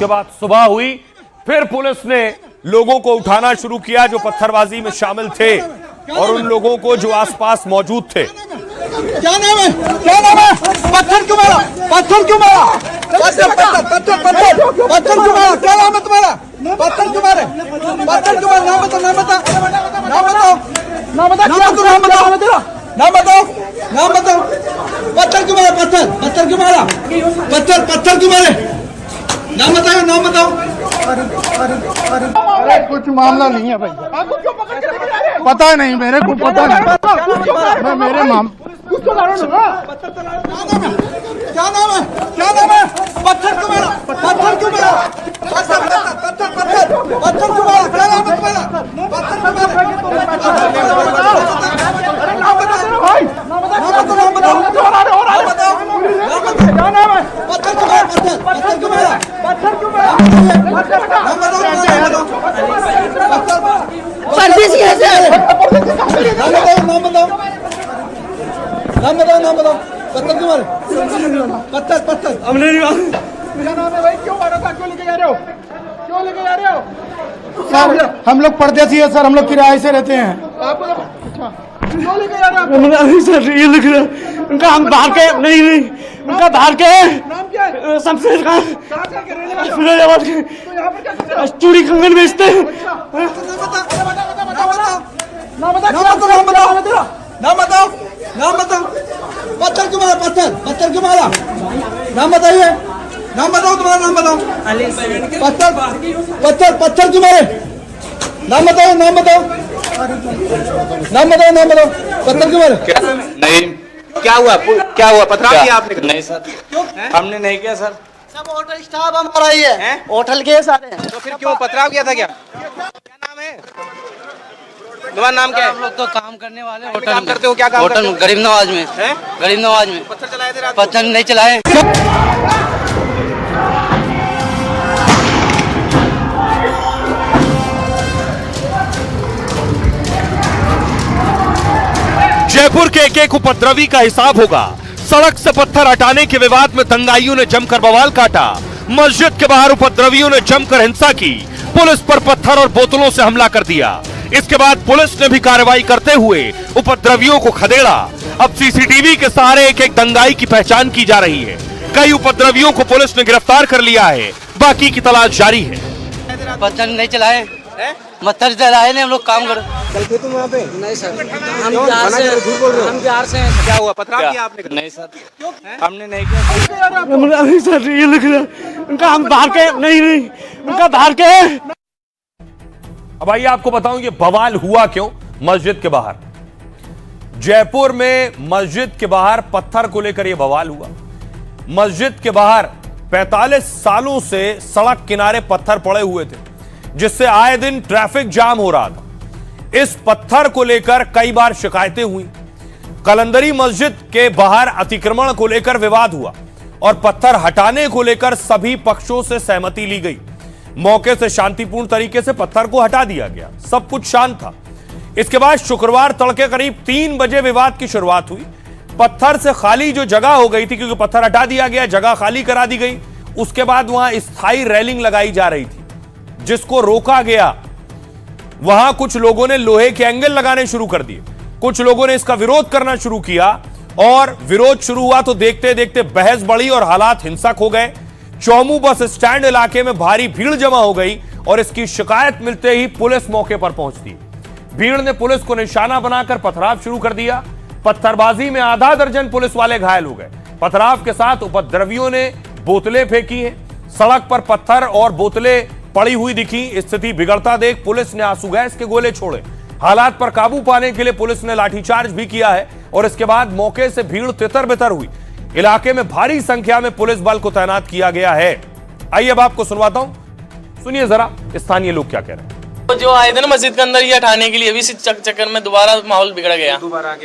S1: बाद सुबह हुई, फिर पुलिस ने लोगों को उठाना शुरू किया जो पत्थरबाजी में शामिल थे और उन लोगों को जो आसपास मौजूद थे।
S2: क्या नाम है? क्या नाम है? पत्थर क्यों मारा? पत्थर क्यों मारा? पत्थर पत्थर पत्थर पत्थर पत्थर क्यों मारा? क्या नाम है तुम्हारा? पत्थर क्यों मारे? पत्थर क्यों मारा? नाम बताओ, नाम बताओ, नाम बताओ, नाम बताओ, नाम बताओ, नाम बताओ, नाम बताओ। पत्थर क्यों मारा? पत्थर पत्थर क्यों मारा? पत्थर पत्थर क्यों मारे? नाम बताओ, नाम बताओ।
S15: अरे कुछ मामला नहीं है भाई, पता नहीं, मेरे को पता नहीं, मैं मेरे
S2: क्या नाम है? क्या नाम है? पत्थर क्यों मारा? पत्थर क्यों मारा? पत्थर पत्थर पत्थर पत्थर क्यों मारा? क्या नाम है तुम्हारा? पत्थर क्यों मारा? नाम बताओ भाई, नाम बताओ, नाम बताओ, क्या नाम है? पत्थर क्यों मारा? पत्थर पत्थर क्यों मारा? पत्थर क्यों मारा? नाम बताओ,
S13: सर्विस कैसे है?
S2: नाम बताओ, नाम बताओ, नाम बताओ, नाम बताओ। पत्थर क्यों मारे? पत्थर पत्थर हमने नहीं मारा।
S15: मेरा नाम है भाई, क्यों मारा था? क्यों लेके जा रहे हो? क्यों लेके जा रहे हो? सर हम लोग परदेसी है सर, हम लोग किराए से रहते हैं। अच्छा क्यों लेके जा रहे हो? सर ये लिख रहे हैं उनका, हम बाहर के नहीं, उनका बाहर के
S2: नाम क्या है?
S15: शमशेर खान,
S2: फिरोजाबाद के। तो यहाँ पर क्या कर रहे हो?
S15: चूड़ी कंगन बेचते हैं।
S2: नाम बताओ, नाम बताओ, नाम बताओ। पत्थर क्यों मारा? पत्थर पत्थर क्यों मारा? नाम बताइए, नाम बताओ, तुम्हारा नाम बताओ। पत्थर पत्थर पत्थर क्यों मारे? नाम बताओ, नाम बताओ, नाम बताओ, नाम बताओ। पत्थर क्यों मारे?
S16: नहीं, क्या हुआ? क्या हुआ? पथराव किया आपने? नहीं सर, हमने नहीं किया सर।
S13: सब होटल स्टाफ हमारा ही है, होटल के सारे।
S16: तो फिर क्यों पथराव किया था? क्या नाम है तुम्हारा? नाम क्या है?
S17: हम लोग तो काम करने वाले
S16: होटल काम करते हो? क्या काम
S17: होटल
S16: करते हो?
S17: गरीब नवाज में है, गरीब नवाज में।
S16: पत्थर चलाए थे रात को?
S17: पत्थर नहीं चलाए।
S1: जयपुर के एक उपद्रवी का हिसाब होगा। सड़क से पत्थर हटाने के विवाद में दंगाइयों ने जमकर बवाल काटा। मस्जिद के बाहर उपद्रवियों ने जमकर हिंसा की, पुलिस पर पत्थर और बोतलों से हमला कर दिया। इसके बाद पुलिस ने भी कार्रवाई करते हुए उपद्रवियों को खदेड़ा। अब सीसीटीवी के सहारे एक एक दंगाई की पहचान की जा रही है। कई उपद्रवियों को पुलिस ने गिरफ्तार कर लिया है, बाकी की तलाश जारी है।
S17: पत्थर नहीं चलाए, पत्थर चलाए नहीं, हम लोग काम कर।
S16: कल थे तुम वहाँ पे?
S17: नहीं सर, हम बिहार से, हम बिहार से हैं।
S16: क्या हुआ? पथराव किया आपने?
S17: नहीं सर,
S16: हमने नहीं किया
S15: सर। ये लिख रहे हैं उनका, हम बाहर के नहीं, उनका बाहर के।
S1: अब आइए आपको बताऊं ये बवाल हुआ क्यों मस्जिद के बाहर। जयपुर में मस्जिद के बाहर पत्थर को लेकर यह बवाल हुआ। मस्जिद के बाहर 45 सालों से सड़क किनारे पत्थर पड़े हुए थे, जिससे आए दिन ट्रैफिक जाम हो रहा था। इस पत्थर को लेकर कई बार शिकायतें हुई। कलंदरी मस्जिद के बाहर अतिक्रमण को लेकर विवाद हुआ और पत्थर हटाने को लेकर सभी पक्षों से सहमति ली गई। मौके से शांतिपूर्ण तरीके से पत्थर को हटा दिया गया, सब कुछ शांत था। इसके बाद शुक्रवार तड़के करीब 3 बजे विवाद की शुरुआत हुई। पत्थर से खाली जो जगह हो गई थी, क्योंकि पत्थर हटा दिया गया, जगह खाली करा दी गई। उसके बाद वहां स्थायी रेलिंग लगाई जा रही थी, जिसको रोका गया। वहां कुछ लोगों ने लोहे के एंगल लगाने शुरू कर दिए। कुछ लोगों ने इसका विरोध करना शुरू किया और विरोध शुरू हुआ तो देखते देखते बहस बढ़ी और हालात हिंसक हो गए। चौमू बस स्टैंड इलाके में भारी भीड़ जमा हो गई और इसकी शिकायत मिलते ही पुलिस मौके पर पहुंचती। भीड़ ने पुलिस को निशाना बनाकर पथराव शुरू कर दिया। पत्थरबाजी में आधा दर्जन पुलिस वाले घायल हो गए। पथराव के साथ उपद्रवियों ने बोतलें फेंकी हैं। सड़क पर पत्थर और बोतलें पड़ी हुई दिखी। स्थिति बिगड़ता देख पुलिस ने आंसू गैस के गोले छोड़े। हालात पर काबू पाने के लिए पुलिस ने लाठीचार्ज भी किया है और इसके बाद मौके से भीड़ तितर बितर हुई। इलाके में भारी संख्या में पुलिस बल को तैनात किया गया है। आइए अब आपको सुनवाता हूं, सुनिए जरा स्थानीय लोग क्या कह रहे हैं।
S18: तो जो आए थे ना मस्जिद के अंदर ये हटाने के लिए, अभी इस चक्कर में दोबारा माहौल बिगड़ गया।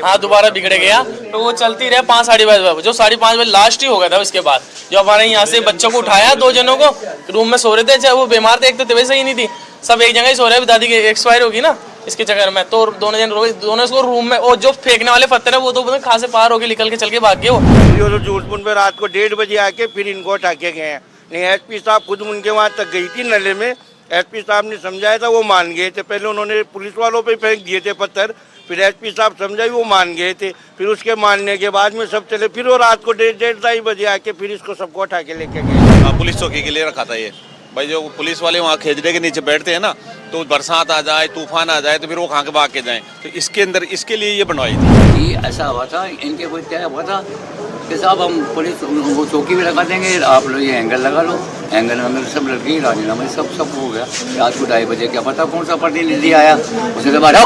S18: हाँ, दोबारा बिगड़ गया तो वो चलती रहे 5 साढ़े 5 बजे, जो 5:30 बजे लास्ट ही हो गया था। उसके बाद जो हमारे यहाँ से बच्चों को उठाया, 2 जनों को रूम में सो रहे थे, चाहे वो बीमार थे, एक तो तबीयत सही नहीं थी, सब एक जगह ही सो रहे हैं। दादी की एक्सपायर होगी ना इसके चक्कर में, तो दोनों इसको रूम में, और जो फेंकने वाले पत्थर है वो तो कहाँ से पार होके निकल के चल के भाग गए। वो
S16: जो झूठपुर में रात को 1:30 बजे आके फिर इनको उठा के गए हैं।
S19: नहीं, एसपी साहब खुद उनके वहाँ तक गई थी नले में, एसपी साहब ने समझाया था, वो मान गए थे। पहले उन्होंने पुलिस वालों पे फेंक दिए थे पत्थर, फिर एसपी साहब समझाई, वो मान गए थे। फिर उसके मानने के बाद में सब चले, फिर वो रात को 1:30 बजे आके फिर इसको सबको उठा के लेके गए।
S20: पुलिस चौकी के लिए रखा था ये भाई, जो पुलिस वाले वहाँ खेजड़े के नीचे बैठते हैं ना, तो बरसात आ जाए, तूफान आ जाए, तो फिर वो कहाँ के भाग के जाएं, तो इसके अंदर इसके लिए ये बनवाई थी।
S17: ये ऐसा हुआ था, इनके कोई क्या हुआ था कि साहब हम पुलिस वो चौकी में लगा देंगे, आप लोग ये एंगल लगा लो, एंगल में सब लड़की राजीनामा सब हो गया। रात को 2:30 बजे क्या पता कौन सा प्रतिनिधि आया, उसके बाद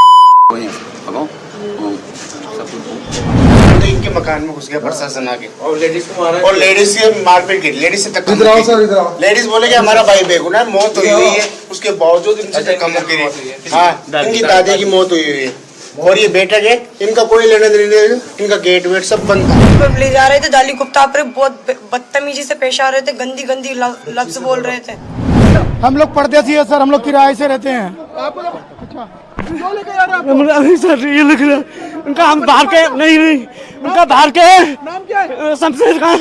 S21: इनके मकान में घुस गया प्रशासन आके और लेडीज को मारा और लेडीज से मारपीट की, लेडीज से टक्कर। लेडीज बोले कि हमारा भाई बेगुनाह है, मौत हुई है, उसके बावजूद इनसे टक्कर मुक्की रही। हाँ, इनकी दादी की मौत हुई है और ये बेटा के इनका कोई लेना देना नहीं, इनका गेट वेट सब बंद था।
S22: ले जा रहे थे जाली कुप्ता पर, बहुत बदतमीजी से पेश आ रहे थे, गंदी गंदी लफ्ज बोल रहे थे।
S15: हम लोग परदेसी है सर, हम लोग किराए से रहते हैं। अभी सर ये लिख रहा उनका, हम बाहर के नहीं उनका बाहर के शमशेर खान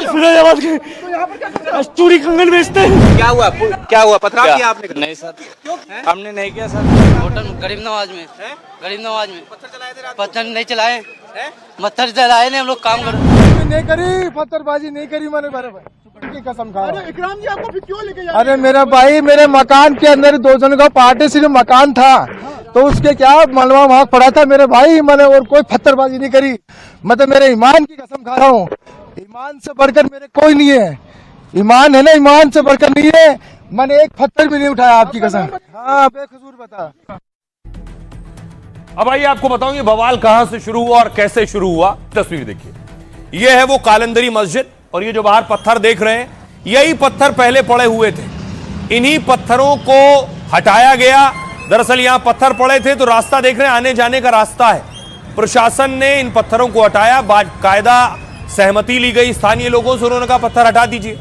S15: फिरोजाबाद के चूड़ी कंगन बेचते हैं।
S16: क्या हुआ पथराव किया आपने?
S17: नहीं सर,
S16: हमने नहीं किया सर।
S17: होटल गरीब नवाज में पत्थर नहीं चलाए, पत्थर चलाए नहीं, हम लोग काम कर
S15: नहीं करी, पत्थरबाजी नहीं करी मैंने, कसम खा। अरे इकराम जी आपको फिर क्यों लेके जा रहे हैं? अरे मेरा भाई, मेरे मकान के अंदर 2 जन का पार्टीशन मकान था, तो उसके क्या मलबा वहाँ पड़ा था मेरे भाई, मैंने और कोई पत्थरबाजी नहीं करी। मैं तो मेरे ईमान की कसम खा रहा हूँ, ईमान से बढ़कर मेरे कोई नहीं है। ईमान है ना, ईमान से बढ़कर नहीं है। मैंने एक पत्थर भी नहीं उठाया आपकी कसम। हाँ, बेकसूर बता।
S1: अब आइए आपको बताऊं ये बवाल कहां से शुरू हुआ और कैसे शुरू हुआ। तस्वीर देखिए, यह है वो कालंदरी मस्जिद, और ये जो बाहर पत्थर देख रहे हैं, यही पत्थर पहले पड़े हुए थे। इन्हीं पत्थरों को हटाया गया। दरअसल यहां पत्थर पड़े थे तो रास्ता देख रहे हैं, आने जाने का रास्ता है। प्रशासन ने इन पत्थरों को हटाया, बाकायदा सहमति ली गई स्थानीय लोगों से, उन्होंने कहा पत्थर हटा दीजिए।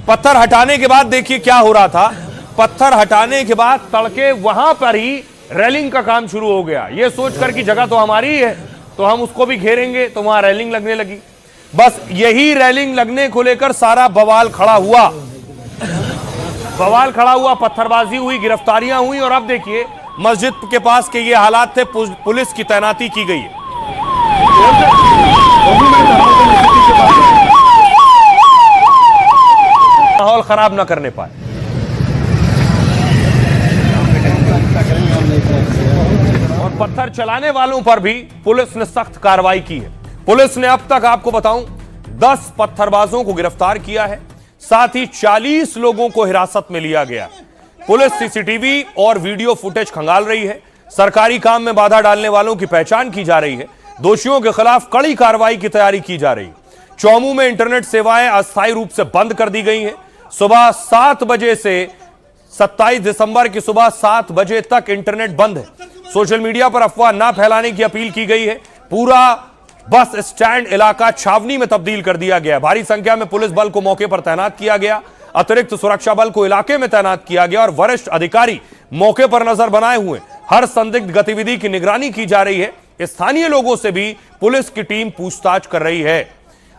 S1: पत्थर हटाने के बाद देखिए क्या हो रहा था। पत्थर हटाने के बाद तड़के वहां पर ही रेलिंग का काम शुरू हो गया। यह सोचकर कि जगह तो हमारी है तो हम उसको भी घेरेंगे, तो वहां रेलिंग लगने लगी। बस यही रेलिंग लगने को लेकर सारा बवाल खड़ा हुआ, पत्थरबाजी हुई, गिरफ्तारियां हुई, और अब देखिए मस्जिद के पास के ये हालात थे। पुलिस की तैनाती की गई है। माहौल खराब ना करने पाए। और पत्थर चलाने वालों पर भी पुलिस ने सख्त कार्रवाई की है। पुलिस ने अब तक आपको बताऊं 10 पत्थरबाजों को गिरफ्तार किया है, साथ ही 40 लोगों को हिरासत में लिया गया। पुलिस सीसीटीवी और वीडियो फुटेज खंगाल रही है। सरकारी काम में बाधा डालने वालों की पहचान की जा रही है। दोषियों के खिलाफ कड़ी कार्रवाई की तैयारी की जा रही है। चौमू में इंटरनेट सेवाएं अस्थायी रूप से बंद कर दी गई हैं। सुबह 7 बजे से 27 दिसंबर की सुबह 7 बजे तक इंटरनेट बंद है। सोशल मीडिया पर अफवाह ना फैलाने की अपील की गई है। पूरा बस स्टैंड इलाका छावनी में तब्दील कर दिया गया। भारी संख्या में पुलिस बल को मौके पर तैनात किया गया। अतिरिक्त सुरक्षा बल को इलाके में तैनात किया गया और वरिष्ठ अधिकारी मौके पर नजर बनाए हुए हर संदिग्ध गतिविधि की निगरानी की जा रही है। स्थानीय लोगों से भी पुलिस की टीम पूछताछ कर रही है।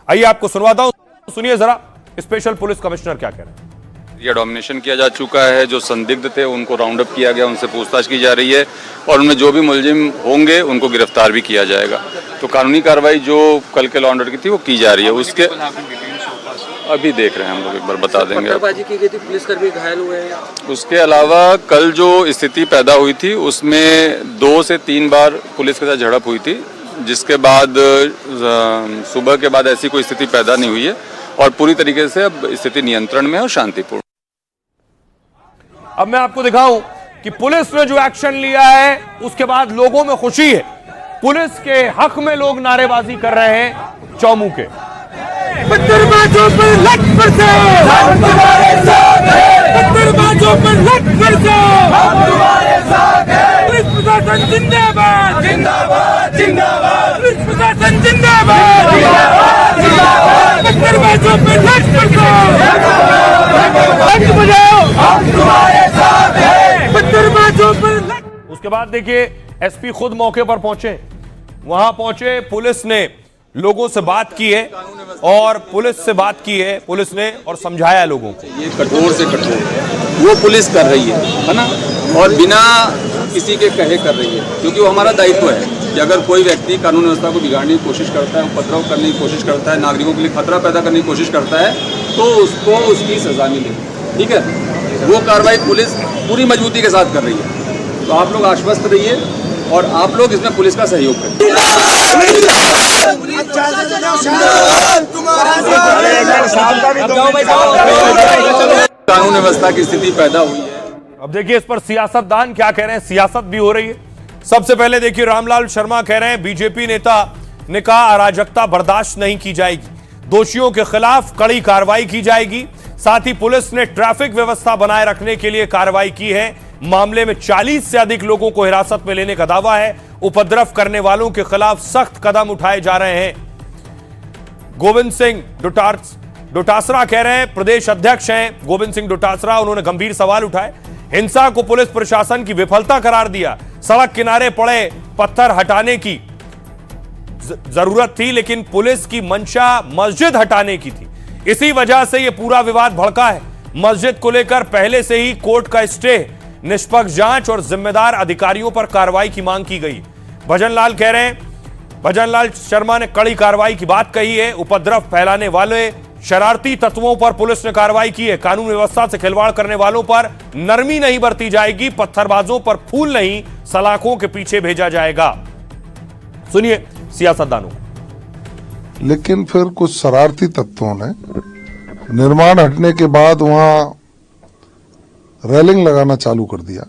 S1: आइए आपको सुनवाता हूं, सुनिए जरा स्पेशल पुलिस कमिश्नर क्या कह रहे हैं।
S23: ये डोमिनेशन किया जा चुका है। जो संदिग्ध थे उनको राउंड अप किया गया, उनसे पूछताछ की जा रही है और उनमें जो भी मुलजिम होंगे उनको गिरफ्तार भी किया जाएगा। तो कानूनी कार्रवाई जो कल के लॉ ऑर्डर की थी वो की जा रही है। उसके अभी देख रहे हैं हम लोग, एक बार बता देंगे।
S16: पत्थरबाजी की गई थी, पुलिसकर्मी घायल हुए हैं।
S23: उसके अलावा कल जो स्थिति पैदा हुई थी उसमें 2 से 3 बार पुलिस के साथ झड़प हुई थी, जिसके बाद सुबह के बाद ऐसी कोई स्थिति पैदा नहीं हुई है और पूरी तरीके से अब स्थिति नियंत्रण में है और शांतिपूर्ण।
S1: अब मैं आपको दिखाऊं कि पुलिस ने जो एक्शन लिया है उसके बाद लोगों में खुशी है। पुलिस के हक में लोग नारेबाजी कर रहे हैं चौमू के।
S2: पत्थरबाजों पर लट बरसो, हम तुम्हारे साथ हैं। पत्थरबाजों पर लट बरसो, हम तुम्हारे साथ हैं। पुलिस प्रशासन जिंदाबाद, जिंदाबाद, जिंदाबाद। पुलिस प्रशासन जिंदाबाद, जिंदाबाद, जिंदाबाद। पत्थरबाजों पर लट बरसो, लट बजाओ, हम तुम्हारे साथ हैं। पत्थरबाजों पर लट।
S1: उसके बाद देखिए एसपी खुद मौके पर पहुंचे, वहां पहुंचे, पुलिस ने लोगों से बात की है। और पुलिस से बात की है पुलिस ने और समझाया लोगों को।
S23: ये कठोर से कठोर वो पुलिस कर रही है ना, और बिना किसी के कहे कर रही है, क्योंकि वो हमारा दायित्व है कि अगर कोई व्यक्ति कानून व्यवस्था को बिगाड़ने की कोशिश करता है, उपद्रव करने की कोशिश करता है, नागरिकों के लिए खतरा पैदा करने की कोशिश करता है, तो उसको उसकी सजा मिले। ठीक है, वो कार्रवाई पुलिस पूरी मजबूती के साथ कर रही है। तो आप लोग आश्वस्त रहिए और आप लोग इसमें पुलिस का सहयोग करें। कानून व्यवस्था की स्थिति पैदा हुई है।
S1: अब देखिए इस पर सियासतदान क्या कह रहे हैं, सियासत भी हो रही है। सबसे पहले देखिए रामलाल शर्मा कह रहे हैं बीजेपी नेता ने कहा अराजकता बर्दाश्त नहीं की जाएगी, दोषियों के खिलाफ कड़ी कार्रवाई की जाएगी। साथ ही पुलिस ने ट्रैफिक व्यवस्था बनाए रखने के लिए कार्रवाई की है। मामले में 40 से अधिक लोगों को हिरासत में लेने का दावा है। उपद्रव करने वालों के खिलाफ सख्त कदम उठाए जा रहे हैं। गोविंद सिंह डोटासरा कह रहे हैं, प्रदेश अध्यक्ष हैं गोविंद सिंह डोटासरा, उन्होंने गंभीर सवाल उठाए। हिंसा को पुलिस प्रशासन की विफलता करार दिया। सड़क किनारे पड़े पत्थर हटाने की जरूरत थी, लेकिन पुलिस की मंशा मस्जिद हटाने की थी। इसी वजह से यह पूरा विवाद भड़का है। मस्जिद को लेकर पहले से ही कोर्ट का स्टे, निष्पक्ष जांच और जिम्मेदार अधिकारियों पर कार्रवाई की मांग की गई। भजनलाल कह रहे हैं, भजनलाल शर्मा ने कड़ी कार्रवाई की बात कही है। उपद्रव फैलाने वाले शरारती तत्वों पर पुलिस ने कार्रवाई की है। कानून व्यवस्था से खिलवाड़ करने वालों पर नरमी नहीं बरती जाएगी। पत्थरबाजों पर फूल नहीं, सलाखों के पीछे भेजा जाएगा। सुनिए सियासतदानों।
S5: लेकिन फिर कुछ शरारती तत्वों ने निर्माण हटने के बाद वहां रेलिंग लगाना चालू कर दिया।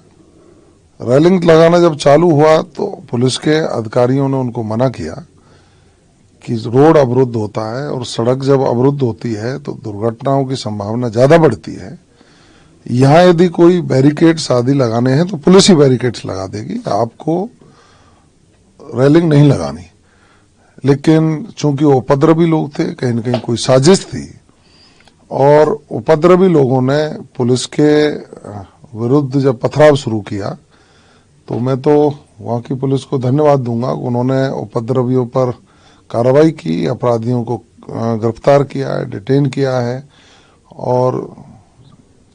S5: रेलिंग लगाना जब चालू हुआ तो पुलिस के अधिकारियों ने उनको मना किया कि रोड अवरुद्ध होता है और सड़क जब अवरुद्ध होती है तो दुर्घटनाओं की संभावना ज्यादा बढ़ती है। यहाँ यदि कोई बैरिकेड्स आदि लगाने हैं तो पुलिस ही बैरिकेड्स लगा देगी, आपको रेलिंग नहीं लगानी। लेकिन चूंकि वो उपद्रवी लोग थे, कहीं न कहीं कोई साजिश थी और उपद्रवी लोगों ने पुलिस के विरुद्ध जब पथराव शुरू किया तो मैं तो वहां की पुलिस को धन्यवाद दूंगा। उन्होंने उपद्रवियों पर कार्रवाई की, अपराधियों को गिरफ्तार किया है, डिटेन किया है और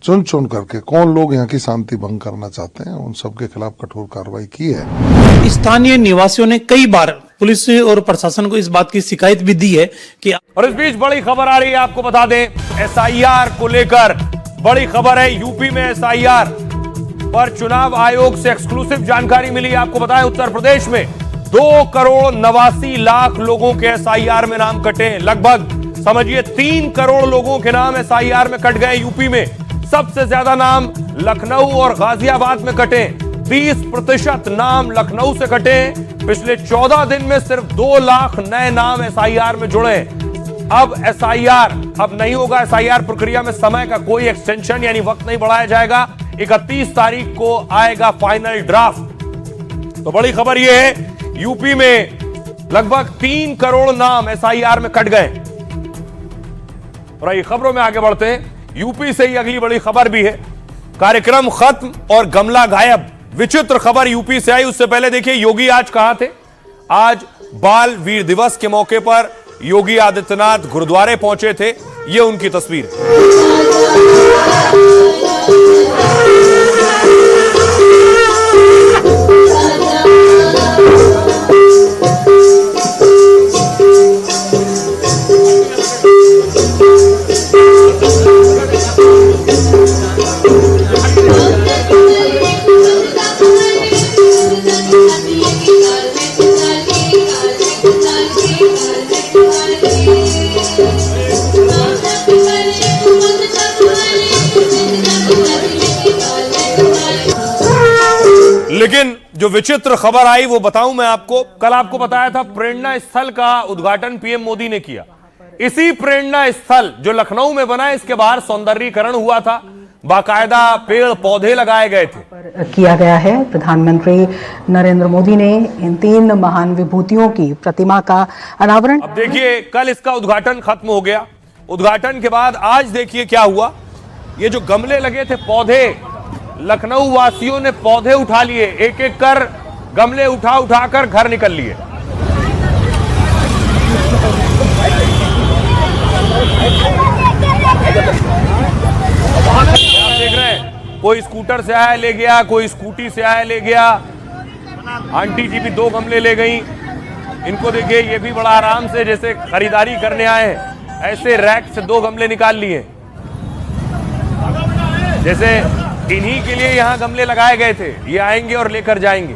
S5: चुन चुन करके कौन लोग यहाँ की शांति भंग करना चाहते हैं उन सबके खिलाफ कठोर कार्रवाई की है।
S6: स्थानीय निवासियों ने कई बार पुलिस और प्रशासन को इस बात की शिकायत भी दी है कि
S1: और इस बीच बड़ी खबर आ रही है, आपको बता दें एसआईआर को लेकर बड़ी खबर है। यूपी में एसआईआर पर चुनाव आयोग से एक्सक्लूसिव जानकारी मिली। आपको बताएं उत्तर प्रदेश में 2,89,00,000 लोगों के एसआईआर में नाम कटे। लगभग समझिए 3 करोड़ लोगों के नाम एसआईआर में कट गए। यूपी में सबसे ज्यादा नाम लखनऊ और गाजियाबाद में कटे। 20% नाम लखनऊ से कटे। पिछले 14 दिन में सिर्फ 2 लाख नए नाम एसआईआर में जुड़े। अब एसआईआर अब नहीं होगा। एसआईआर प्रक्रिया में समय का कोई एक्सटेंशन यानी वक्त नहीं बढ़ाया जाएगा। 31 तारीख को आएगा फाइनल ड्राफ्ट। तो बड़ी खबर यह है यूपी में लगभग 3 करोड़ नाम एसआईआर में कट गए। और ये खबरों में आगे बढ़ते हैं। यूपी से ही अगली बड़ी खबर भी है। कार्यक्रम खत्म और गमला गायब, विचित्र खबर यूपी से आई। उससे पहले देखिए योगी आज कहां थे। आज बाल वीर दिवस के मौके पर योगी आदित्यनाथ गुरुद्वारे पहुंचे थे। ये उनकी तस्वीर। लेकिन जो विचित्र खबर आई वो बताऊं मैं आपको। कल आपको बताया था प्रेरणा स्थल का उद्घाटन पीएम मोदी ने किया। इसी प्रेरणा स्थल जो लखनऊ में बना, इसके बाहर सौंदर्यीकरण हुआ था, बाकायदा पेड़ पौधे लगाए गए थे।
S7: किया गया है। प्रधानमंत्री नरेंद्र मोदी ने इन 3 महान विभूतियों की प्रतिमा का अनावरण।
S1: अब देखिए कल इसका उद्घाटन खत्म हो गया। उद्घाटन के बाद आज देखिए क्या हुआ। ये जो गमले लगे थे, पौधे, लखनऊ वासियों ने पौधे उठा लिए। एक एक कर गमले उठाकर घर निकल लिए। स्कूटर से आया ले गया, कोई स्कूटी से आया ले गया। आंटी जी भी 2 गमले ले गई। इनको देखिए, ये भी बड़ा आराम से जैसे खरीदारी करने आए हैं, ऐसे रैक से 2 गमले निकाल लिए, जैसे इन्हीं के लिए यहां गमले लगाए गए थे। ये आएंगे और लेकर जाएंगे।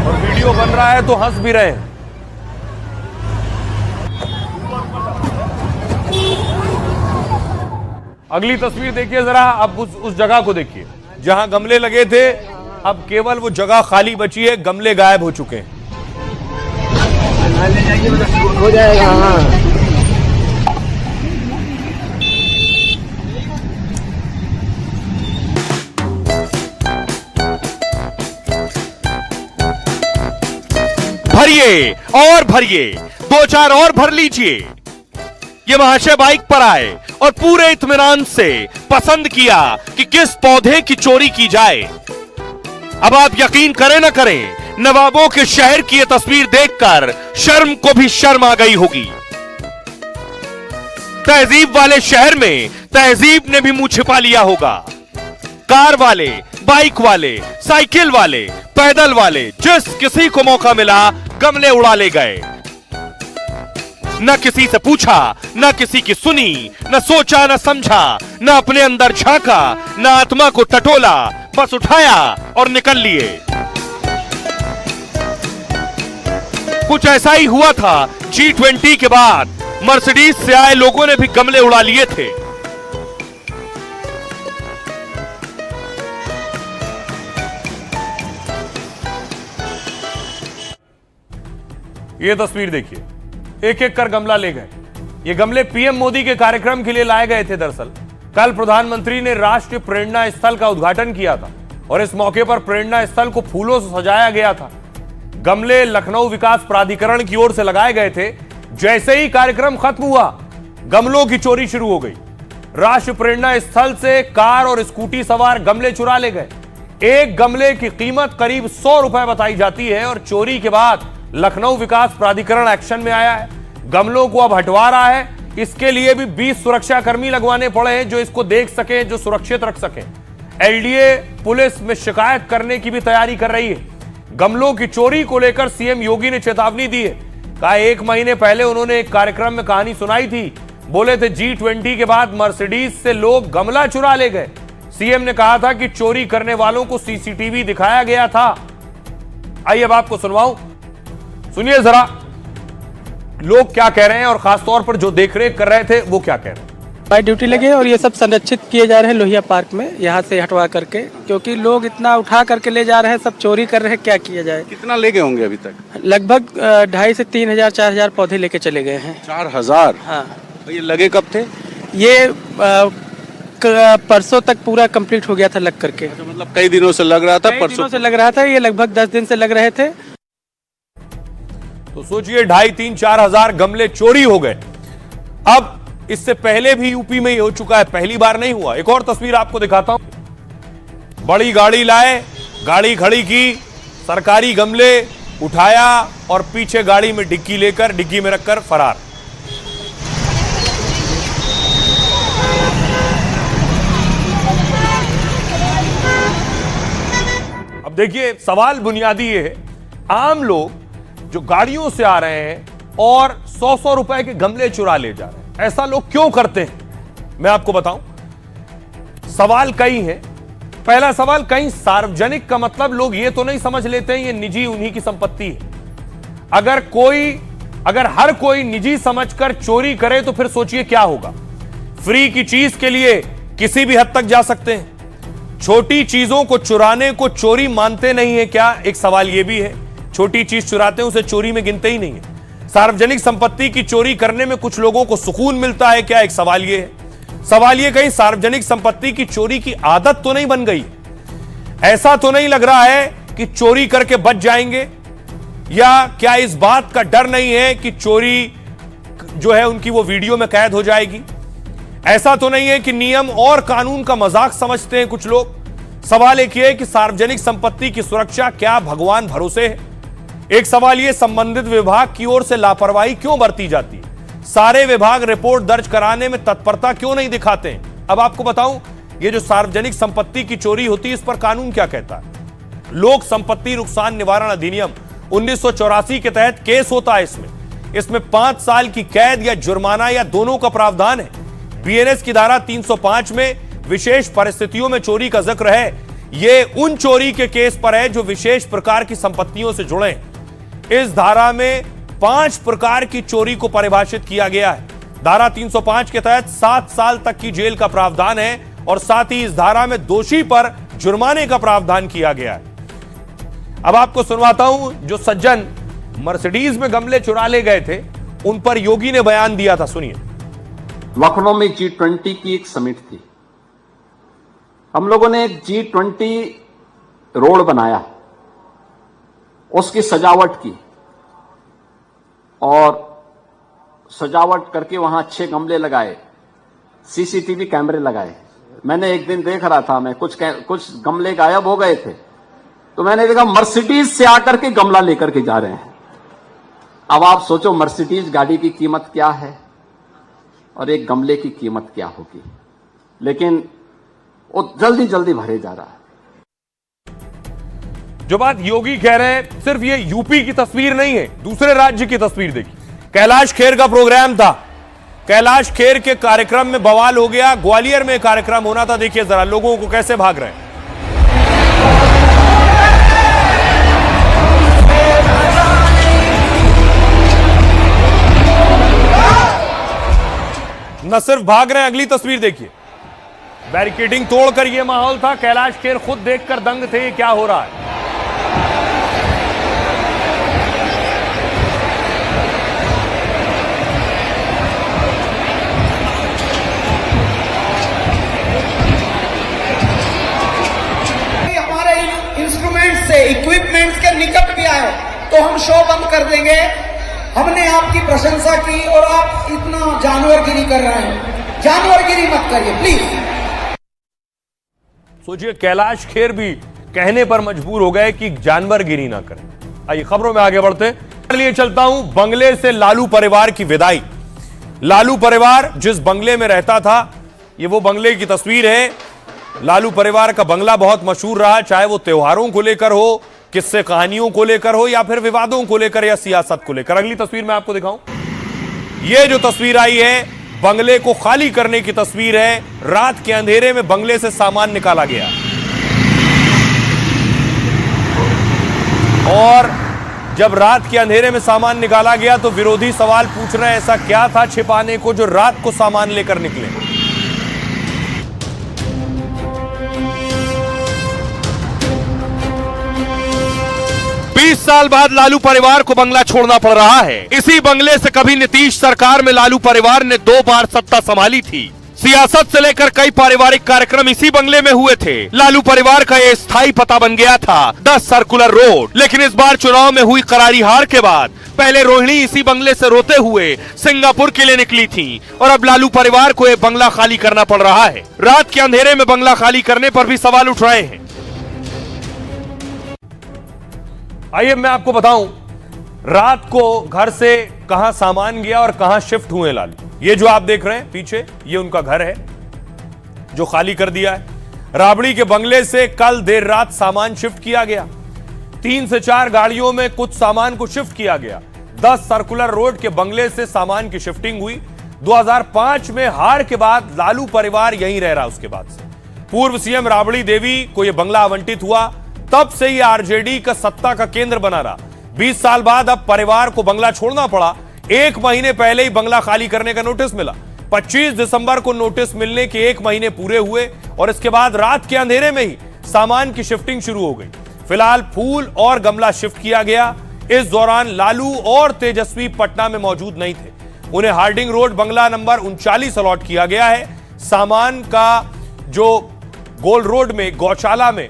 S1: और वीडियो बन रहा है तो हंस भी रहे हैं। अगली तस्वीर देखिए जरा, अब उस जगह को देखिए जहां गमले लगे थे। अब केवल वो जगह खाली बची है, गमले गायब हो चुके हैं।
S21: हो जाएगा।
S1: भरिए और भरिए, 2-4 और भर लीजिए। ये महाशय बाइक पर आए और पूरे इत्मीनान से पसंद किया कि किस पौधे की चोरी की जाए। अब आप यकीन करें न करें, नवाबों के शहर की यह तस्वीर देखकर शर्म को भी शर्म आ गई होगी। तहजीब वाले शहर में तहजीब ने भी मुंह छिपा लिया होगा। कार वाले, बाइक वाले, साइकिल वाले, पैदल वाले, जिस किसी को मौका मिला गमले उड़ा ले गए। न किसी से पूछा, न किसी की सुनी, न सोचा, न समझा, न अपने अंदर झांका, न आत्मा को टटोला, बस उठाया और निकल लिए। कुछ ऐसा ही हुआ था G20 के बाद। मर्सिडीज से आए लोगों ने भी गमले उड़ा लिए थे। ये तस्वीर देखिए, एक एक कर गमला ले गए। ये गमले पीएम मोदी के कार्यक्रम के लिए लाए गए थे। दरअसल कल प्रधानमंत्री ने राष्ट्रीय प्रेरणा स्थल का उद्घाटन किया था और इस मौके पर प्रेरणा स्थल को फूलों से सजाया गया था। गमले लखनऊ विकास प्राधिकरण की ओर से लगाए गए थे। जैसे ही कार्यक्रम खत्म हुआ, गमलों की चोरी शुरू हो गई। राष्ट्रीय प्रेरणा स्थल से कार और स्कूटी सवार गमले चुरा ले गए। एक गमले की कीमत करीब 100 रुपए बताई जाती है और चोरी के बाद लखनऊ विकास प्राधिकरण एक्शन में आया है। गमलों को अब हटवा रहा है। इसके लिए भी 20 सुरक्षा कर्मी लगवाने पड़े हैं जो इसको देख सके, जो सुरक्षित रख सके। एलडीए पुलिस में शिकायत करने की भी तैयारी कर रही है। गमलों की चोरी को लेकर सीएम योगी ने चेतावनी दी है। कहा 1 महीने पहले उन्होंने एक कार्यक्रम में कहानी सुनाई थी। बोले थे G20 के बाद मर्सिडीज से लोग गमला चुरा ले गए। सीएम ने कहा था कि चोरी करने वालों को सीसीटीवी दिखाया गया था। आइए अब आपको सुनवाऊं, सुनिए जरा लोग क्या कह रहे हैं और खासतौर पर जो देखरेख कर रहे थे वो क्या कह रहे हैं।
S4: बाई ड्यूटी लगे और ये सब संरक्षित किए जा रहे हैं लोहिया पार्क में, यहाँ से हटवा करके, क्योंकि लोग इतना उठा करके ले जा रहे हैं, सब चोरी कर रहे हैं। क्या किया जाए।
S20: कितना ले गए होंगे अभी तक?
S4: लगभग 2,500 से 3,000 4,000 पौधे लेके चले गए हैं।
S20: 4,000?
S4: हाँ।
S20: ये लगे कब थे?
S4: ये परसों तक पूरा कंप्लीट हो गया था लग करके।
S20: मतलब कई दिनों से लग रहा था?
S4: परसों से लग रहा था। ये लगभग 10 दिन से लग रहे थे।
S1: तो सोचिए 2,500-3,000 4,000 गमले चोरी हो गए। अब इससे पहले भी यूपी में ही हो चुका है, पहली बार नहीं हुआ। एक और तस्वीर आपको दिखाता हूं। बड़ी गाड़ी लाए, गाड़ी खड़ी की, सरकारी गमले उठाया और पीछे गाड़ी में डिग्गी लेकर, डिग्गी में रखकर फरार। अब देखिए सवाल बुनियादी ये है, आम लोग जो गाड़ियों से आ रहे हैं और 100-100 रुपए के गमले चुरा ले जा रहे हैं, ऐसा लोग क्यों करते हैं मैं आपको बताऊं। सवाल कई हैं। पहला सवाल, कहीं सार्वजनिक का मतलब लोग ये तो नहीं समझ लेते हैं ये निजी उन्हीं की संपत्ति है। अगर हर कोई निजी समझकर चोरी करे तो फिर सोचिए क्या होगा। फ्री की चीज के लिए किसी भी हद तक जा सकते हैं। छोटी चीजों को चुराने को चोरी मानते नहीं है क्या, एक सवाल यह भी है। छोटी चीज चुराते हैं उसे चोरी में गिनते ही नहीं है। सार्वजनिक संपत्ति की चोरी करने में कुछ लोगों को सुकून मिलता है क्या, एक सवाल यह है। सवाल यह, कहीं सार्वजनिक संपत्ति की चोरी की आदत तो नहीं बन गई। ऐसा तो नहीं लग रहा है कि चोरी करके बच जाएंगे, या क्या इस बात का डर नहीं है कि चोरी जो है उनकी वो वीडियो में कैद हो जाएगी। ऐसा तो नहीं है कि नियम और कानून का मजाक समझते हैं कुछ लोग। सवाल एक ये है कि सार्वजनिक संपत्ति की सुरक्षा क्या भगवान भरोसे है। एक सवाल यह, संबंधित विभाग की ओर से लापरवाही क्यों बरती जाती है। सारे विभाग रिपोर्ट दर्ज कराने में तत्परता क्यों नहीं दिखाते हैं। अब आपको बताऊं, ये जो सार्वजनिक संपत्ति की चोरी होती है, इस पर कानून क्या कहता है? लोक संपत्ति नुकसान निवारण अधिनियम 1984 के तहत केस होता है। इसमें 5 साल की कैद या जुर्माना या दोनों का प्रावधान है। बीएनएस की धारा 305 में विशेष परिस्थितियों में चोरी का जिक्र है। ये उन चोरी के केस पर है जो विशेष प्रकार की संपत्तियों से जुड़े हैं। इस धारा में 5 प्रकार की चोरी को परिभाषित किया गया है। धारा 305 के तहत 7 साल तक की जेल का प्रावधान है और साथ ही इस धारा में दोषी पर जुर्माने का प्रावधान किया गया है। अब आपको सुनवाता हूं, जो सज्जन मर्सिडीज में गमले चुरा ले गए थे, उन पर योगी ने बयान दिया था, सुनिए।
S8: लखनऊ में G20 की एक समिट थी। हम लोगों ने एक G20 रोड बनाया, उसकी सजावट की और सजावट करके वहां अच्छे गमले लगाए, सीसीटीवी कैमरे लगाए। मैंने एक दिन देख रहा था, मैं कुछ गमले गायब हो गए थे, तो मैंने देखा मर्सिडीज से आकर के गमला लेकर के जा रहे हैं। अब आप सोचो मर्सिडीज गाड़ी की कीमत क्या है और एक गमले की कीमत क्या होगी, लेकिन वो जल्दी जल्दी भरे जा रहा है।
S1: जो बात योगी कह रहे हैं, सिर्फ ये यूपी की तस्वीर नहीं है, दूसरे राज्य की तस्वीर देखिए। कैलाश खेर का प्रोग्राम था, कैलाश खेर के कार्यक्रम में बवाल हो गया। ग्वालियर में कार्यक्रम होना था, देखिए जरा लोगों को कैसे भाग रहे हैं। न सिर्फ भाग रहे हैं, अगली तस्वीर देखिए। बैरिकेडिंग तोड़कर यह माहौल था। कैलाश खेर खुद देखकर दंग थे, क्या हो रहा है।
S2: हमारे इंस्ट्रूमेंट्स से, इक्विपमेंट्स के निकट भी आए तो हम शो बंद कर देंगे। हमने आपकी प्रशंसा की और आप इतना जानवरगिरी कर रहे हैं, जानवरगिरी मत करिए प्लीज।
S1: सोचिए, कैलाश खेर भी कहने पर मजबूर हो गए कि जानवरगिरी ना करें। आइए खबरों में आगे बढ़ते हैं। लिए चलता हूं बंगले से लालू परिवार की विदाई। लालू परिवार जिस बंगले में रहता था, ये वो बंगले की तस्वीर है। लालू परिवार का बंगला बहुत मशहूर रहा, चाहे वो त्योहारों को लेकर हो, किस्से कहानियों को लेकर हो, या फिर विवादों को लेकर या सियासत को लेकर। अगली तस्वीर मैं आपको दिखाऊं, यह जो तस्वीर आई है बंगले को खाली करने की तस्वीर है। रात के अंधेरे में बंगले से सामान निकाला गया और जब रात के अंधेरे में सामान निकाला गया तो विरोधी सवाल पूछ रहे हैं, ऐसा क्या था छिपाने को जो रात को सामान लेकर निकले। 20 साल बाद लालू परिवार को बंगला छोड़ना पड़ रहा है। इसी बंगले से कभी नीतीश सरकार में लालू परिवार ने 2 बार सत्ता संभाली थी। सियासत से लेकर कई पारिवारिक कार्यक्रम इसी बंगले में हुए थे। लालू परिवार का यह स्थायी पता बन गया था 10 सर्कुलर रोड। लेकिन इस बार चुनाव में हुई करारी हार के बाद पहले रोहिणी इसी बंगले से रोते हुए सिंगापुर के लिए निकली थी और अब लालू परिवार को यह बंगला खाली करना पड़ रहा है। रात के अंधेरे में बंगला खाली करने पर भी सवाल उठ रहे हैं। आइए मैं आपको बताऊं, रात को घर से कहां सामान गया और कहां शिफ्ट हुए लालू। ये जो आप देख रहे हैं पीछे, ये उनका घर है जो खाली कर दिया है। राबड़ी के बंगले से कल देर रात सामान शिफ्ट किया गया। 3 से 4 गाड़ियों में कुछ सामान को शिफ्ट किया गया। 10 सर्कुलर रोड के बंगले से सामान की शिफ्टिंग हुई। 2005 में हार के बाद लालू परिवार यहीं रह रहा। उसके बाद से पूर्व सीएम राबड़ी देवी को यह बंगला आवंटित हुआ, तब से यह आरजेडी का सत्ता का केंद्र बना रहा। 20 साल बाद अब परिवार को बंगला छोड़ना पड़ा। 1 महीने पहले ही बंगला खाली करने का नोटिस मिला। 25 दिसंबर को नोटिस मिलने के 1 महीने पूरे हुए और इसके बाद रात के अंधेरे में ही सामान की शिफ्टिंग शुरू हो गई। फिलहाल फूल और गमला शिफ्ट किया गया। इस दौरान लालू और तेजस्वी पटना में मौजूद नहीं थे। उन्हें हार्डिंग रोड बंगला नंबर 39 अलॉट किया गया है। सामान का जो गोल रोड में गौशाला में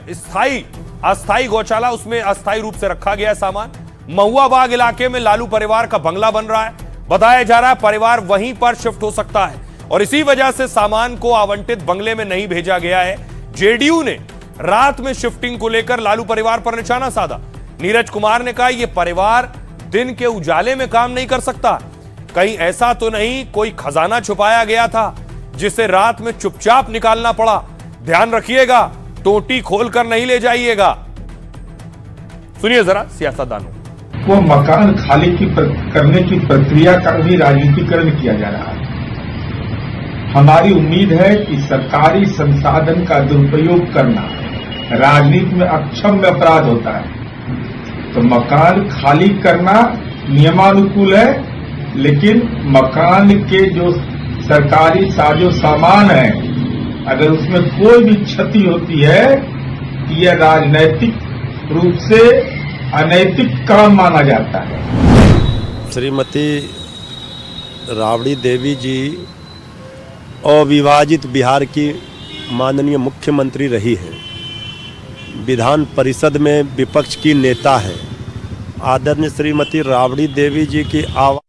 S1: अस्थाई गौशाला, उसमें अस्थाई रूप से रखा गया सामान। महुआ बाग इलाके में लालू परिवार का बंगला बन रहा है। बताया जा रहा है परिवार वहीं पर शिफ्ट हो सकता है और इसी वजह से सामान को आवंटित बंगले में नहीं भेजा गया है। जेडीयू ने रात में शिफ्टिंग को लेकर लालू परिवार पर निशाना साधा। नीरज कुमार ने कहा यह परिवार दिन के उजाले में काम नहीं कर सकता। कहीं ऐसा तो नहीं कोई खजाना छुपाया गया था जिसे रात में चुपचाप निकालना पड़ा। ध्यान रखिएगा, टोटी खोलकर नहीं ले जाइएगा। सुनिए जरा सियासतदानों।
S9: वो मकान खाली करने की प्रक्रिया का भी राजनीतिकरण किया जा रहा है। हमारी उम्मीद है कि सरकारी संसाधन का दुरुपयोग करना राजनीति में अक्षम्य अपराध होता है। तो मकान खाली करना नियमानुकूल है, लेकिन मकान के जो सरकारी साजो सामान है, अगर उसमें कोई भी क्षति होती है, यह राजनैतिक रूप से अनैतिक काम माना जाता है।
S10: श्रीमती राबड़ी देवी जी अविभाजित बिहार की माननीय मुख्यमंत्री रही है, विधान परिषद में विपक्ष की नेता है। आदरणीय श्रीमती राबड़ी देवी जी की आवाज।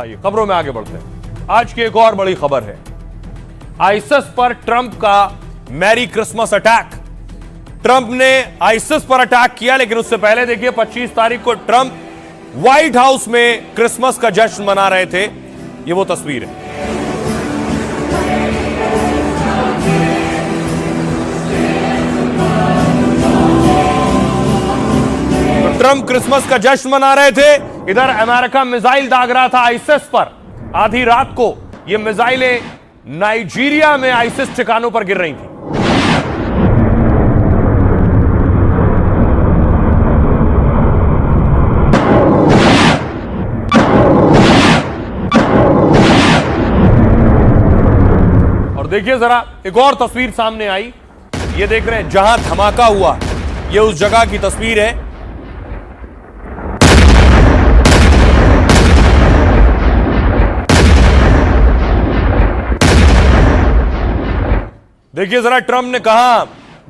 S1: आइए खबरों में आगे बढ़ते हैं। आज की एक और बड़ी खबर है, आईसिस पर ट्रंप का मैरी क्रिसमस अटैक। ट्रंप ने आईसिस पर अटैक किया, लेकिन उससे पहले देखिए 25 तारीख को ट्रंप व्हाइट हाउस में क्रिसमस का जश्न मना रहे थे। ये वो तस्वीर है। तो ट्रंप क्रिसमस का जश्न मना रहे थे, इधर अमेरिका मिसाइल दाग रहा था आईसिस पर। आधी रात को ये मिसाइलें नाइजीरिया में आईसिस ठिकानों पर गिर रही थी। और देखिए जरा एक और तस्वीर सामने आई। ये देख रहे हैं जहां धमाका हुआ, ये उस जगह की तस्वीर है। देखिए जरा ट्रंप ने कहा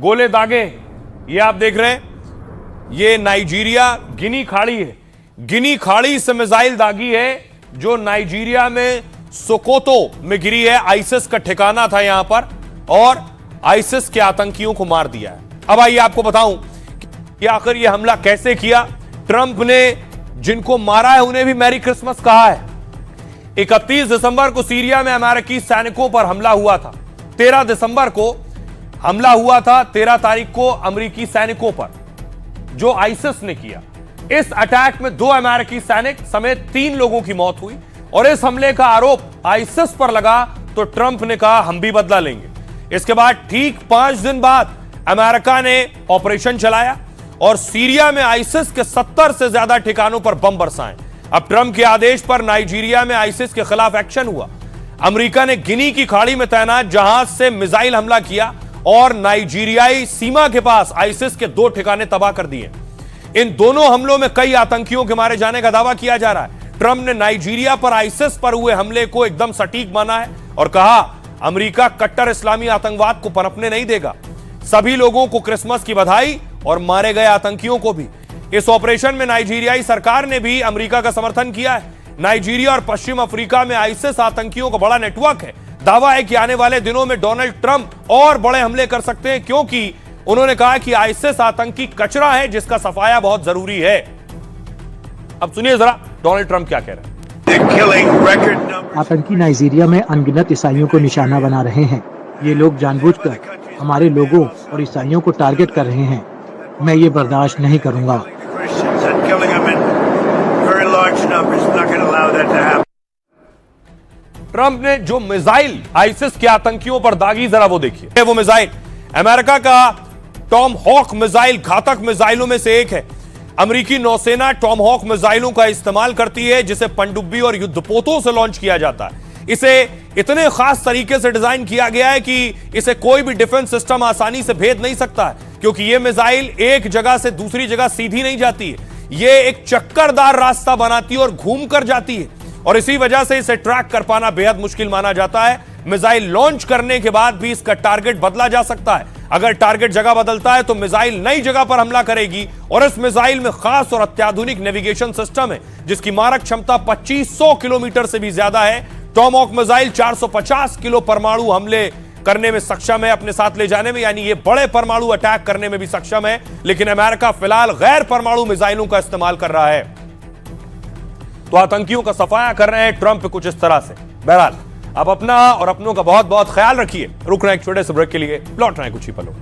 S1: गोले दागे। ये आप देख रहे हैं, ये नाइजीरिया गिनी खाड़ी है। गिनी खाड़ी से मिसाइल दागी है जो नाइजीरिया में सोकोतो में गिरी है। आईसिस का ठिकाना था यहां पर और आईसिस के आतंकियों को मार दिया है। अब आइए आपको बताऊं कि आखिर यह हमला कैसे किया। ट्रंप ने जिनको मारा है उन्हें भी मैरी क्रिसमस कहा है। 31 दिसंबर को सीरिया में अमेरिकी सैनिकों पर हमला हुआ था। 13 दिसंबर को हमला हुआ था, 13 तारीख को अमेरिकी सैनिकों पर, जो आईसिस ने किया। इस अटैक में 2 अमेरिकी सैनिक समेत 3 लोगों की मौत हुई और इस हमले का आरोप आईसिस पर लगा तो ट्रंप ने कहा हम भी बदला लेंगे। इसके बाद ठीक 5 दिन बाद अमेरिका ने ऑपरेशन चलाया और सीरिया में आईसिस के 70 से ज्यादा ठिकानों पर बम बरसाए। अब ट्रंप के आदेश पर नाइजीरिया में आईसिस के खिलाफ एक्शन हुआ। अमेरिका ने गिनी की खाड़ी में तैनात जहाज से मिसाइल हमला किया और नाइजीरियाई सीमा के पास आईसिस के 2 ठिकाने तबाह कर दिए। इन दोनों हमलों में कई आतंकियों के मारे जाने का दावा किया जा रहा है। ट्रंप ने नाइजीरिया पर आईसिस पर हुए हमले को एकदम सटीक माना है और कहा अमेरिका कट्टर इस्लामी आतंकवाद को पनपने नहीं देगा। सभी लोगों को क्रिसमस की बधाई और मारे गए आतंकियों को भी। इस ऑपरेशन में नाइजीरियाई सरकार ने भी अमेरिका का समर्थन किया है। नाइजीरिया और पश्चिम अफ्रीका में आईसिस आतंकियों का बड़ा नेटवर्क है। दावा है कि आने वाले दिनों में डोनाल्ड ट्रंप और बड़े हमले कर सकते हैं, क्योंकि उन्होंने कहा कि आईसिस आतंकी कचरा है जिसका सफाया बहुत जरूरी है। अब सुनिए जरा डोनाल्ड ट्रंप क्या कह रहे हैं।
S11: आतंकी नाइजीरिया में अनगिनत ईसाइयों को निशाना बना रहे हैं। ये लोग जानबूझकर हमारे लोगों और ईसाइयों को टारगेट कर रहे हैं। मैं ये बर्दाश्त नहीं करूंगा।
S1: ट्रंप ने जो मिसाइल आईसिस के आतंकियों पर दागी, जरा वो देखिए। वो मिसाइल अमेरिका का टॉम हॉक मिसाइल घातक मिसाइलों में से एक है। अमेरिकी नौसेना टॉम हॉक मिसाइलों का इस्तेमाल करती है, जिसे पनडुब्बी और युद्धपोतों से लॉन्च किया जाता है। इसे इतने खास तरीके से डिजाइन किया गया है कि इसे कोई भी डिफेंस सिस्टम आसानी से भेद नहीं सकता है, क्योंकि यह मिसाइल एक जगह से दूसरी जगह सीधी नहीं जाती है। यह एक चक्करदार रास्ता बनाती है और घूम कर जाती है, और इसी वजह से इसे ट्रैक कर पाना बेहद मुश्किल माना जाता है। मिसाइल लॉन्च करने के बाद भी इसका टारगेट बदला जा सकता है। अगर टारगेट जगह बदलता है तो मिसाइल नई जगह पर हमला करेगी, और इस मिसाइल में खास और अत्याधुनिक नेविगेशन सिस्टम है जिसकी मारक क्षमता 2500 किलोमीटर से भी ज्यादा है। टॉमहॉक मिसाइल 450 किलो परमाणु हमले करने में सक्षम है, अपने साथ ले जाने में, यानी ये बड़े परमाणु अटैक करने में भी सक्षम है। लेकिन अमेरिका फिलहाल गैर परमाणु मिसाइलों का इस्तेमाल कर रहा है। तो आतंकियों का सफाया कर रहे हैं ट्रंप कुछ इस तरह से। बहरहाल आप अपना और अपनों का बहुत बहुत ख्याल रखिए। रुक रहे हैं एक छोटे से ब्रेक के लिए, लौट रहे हैं कुछ ही पलों।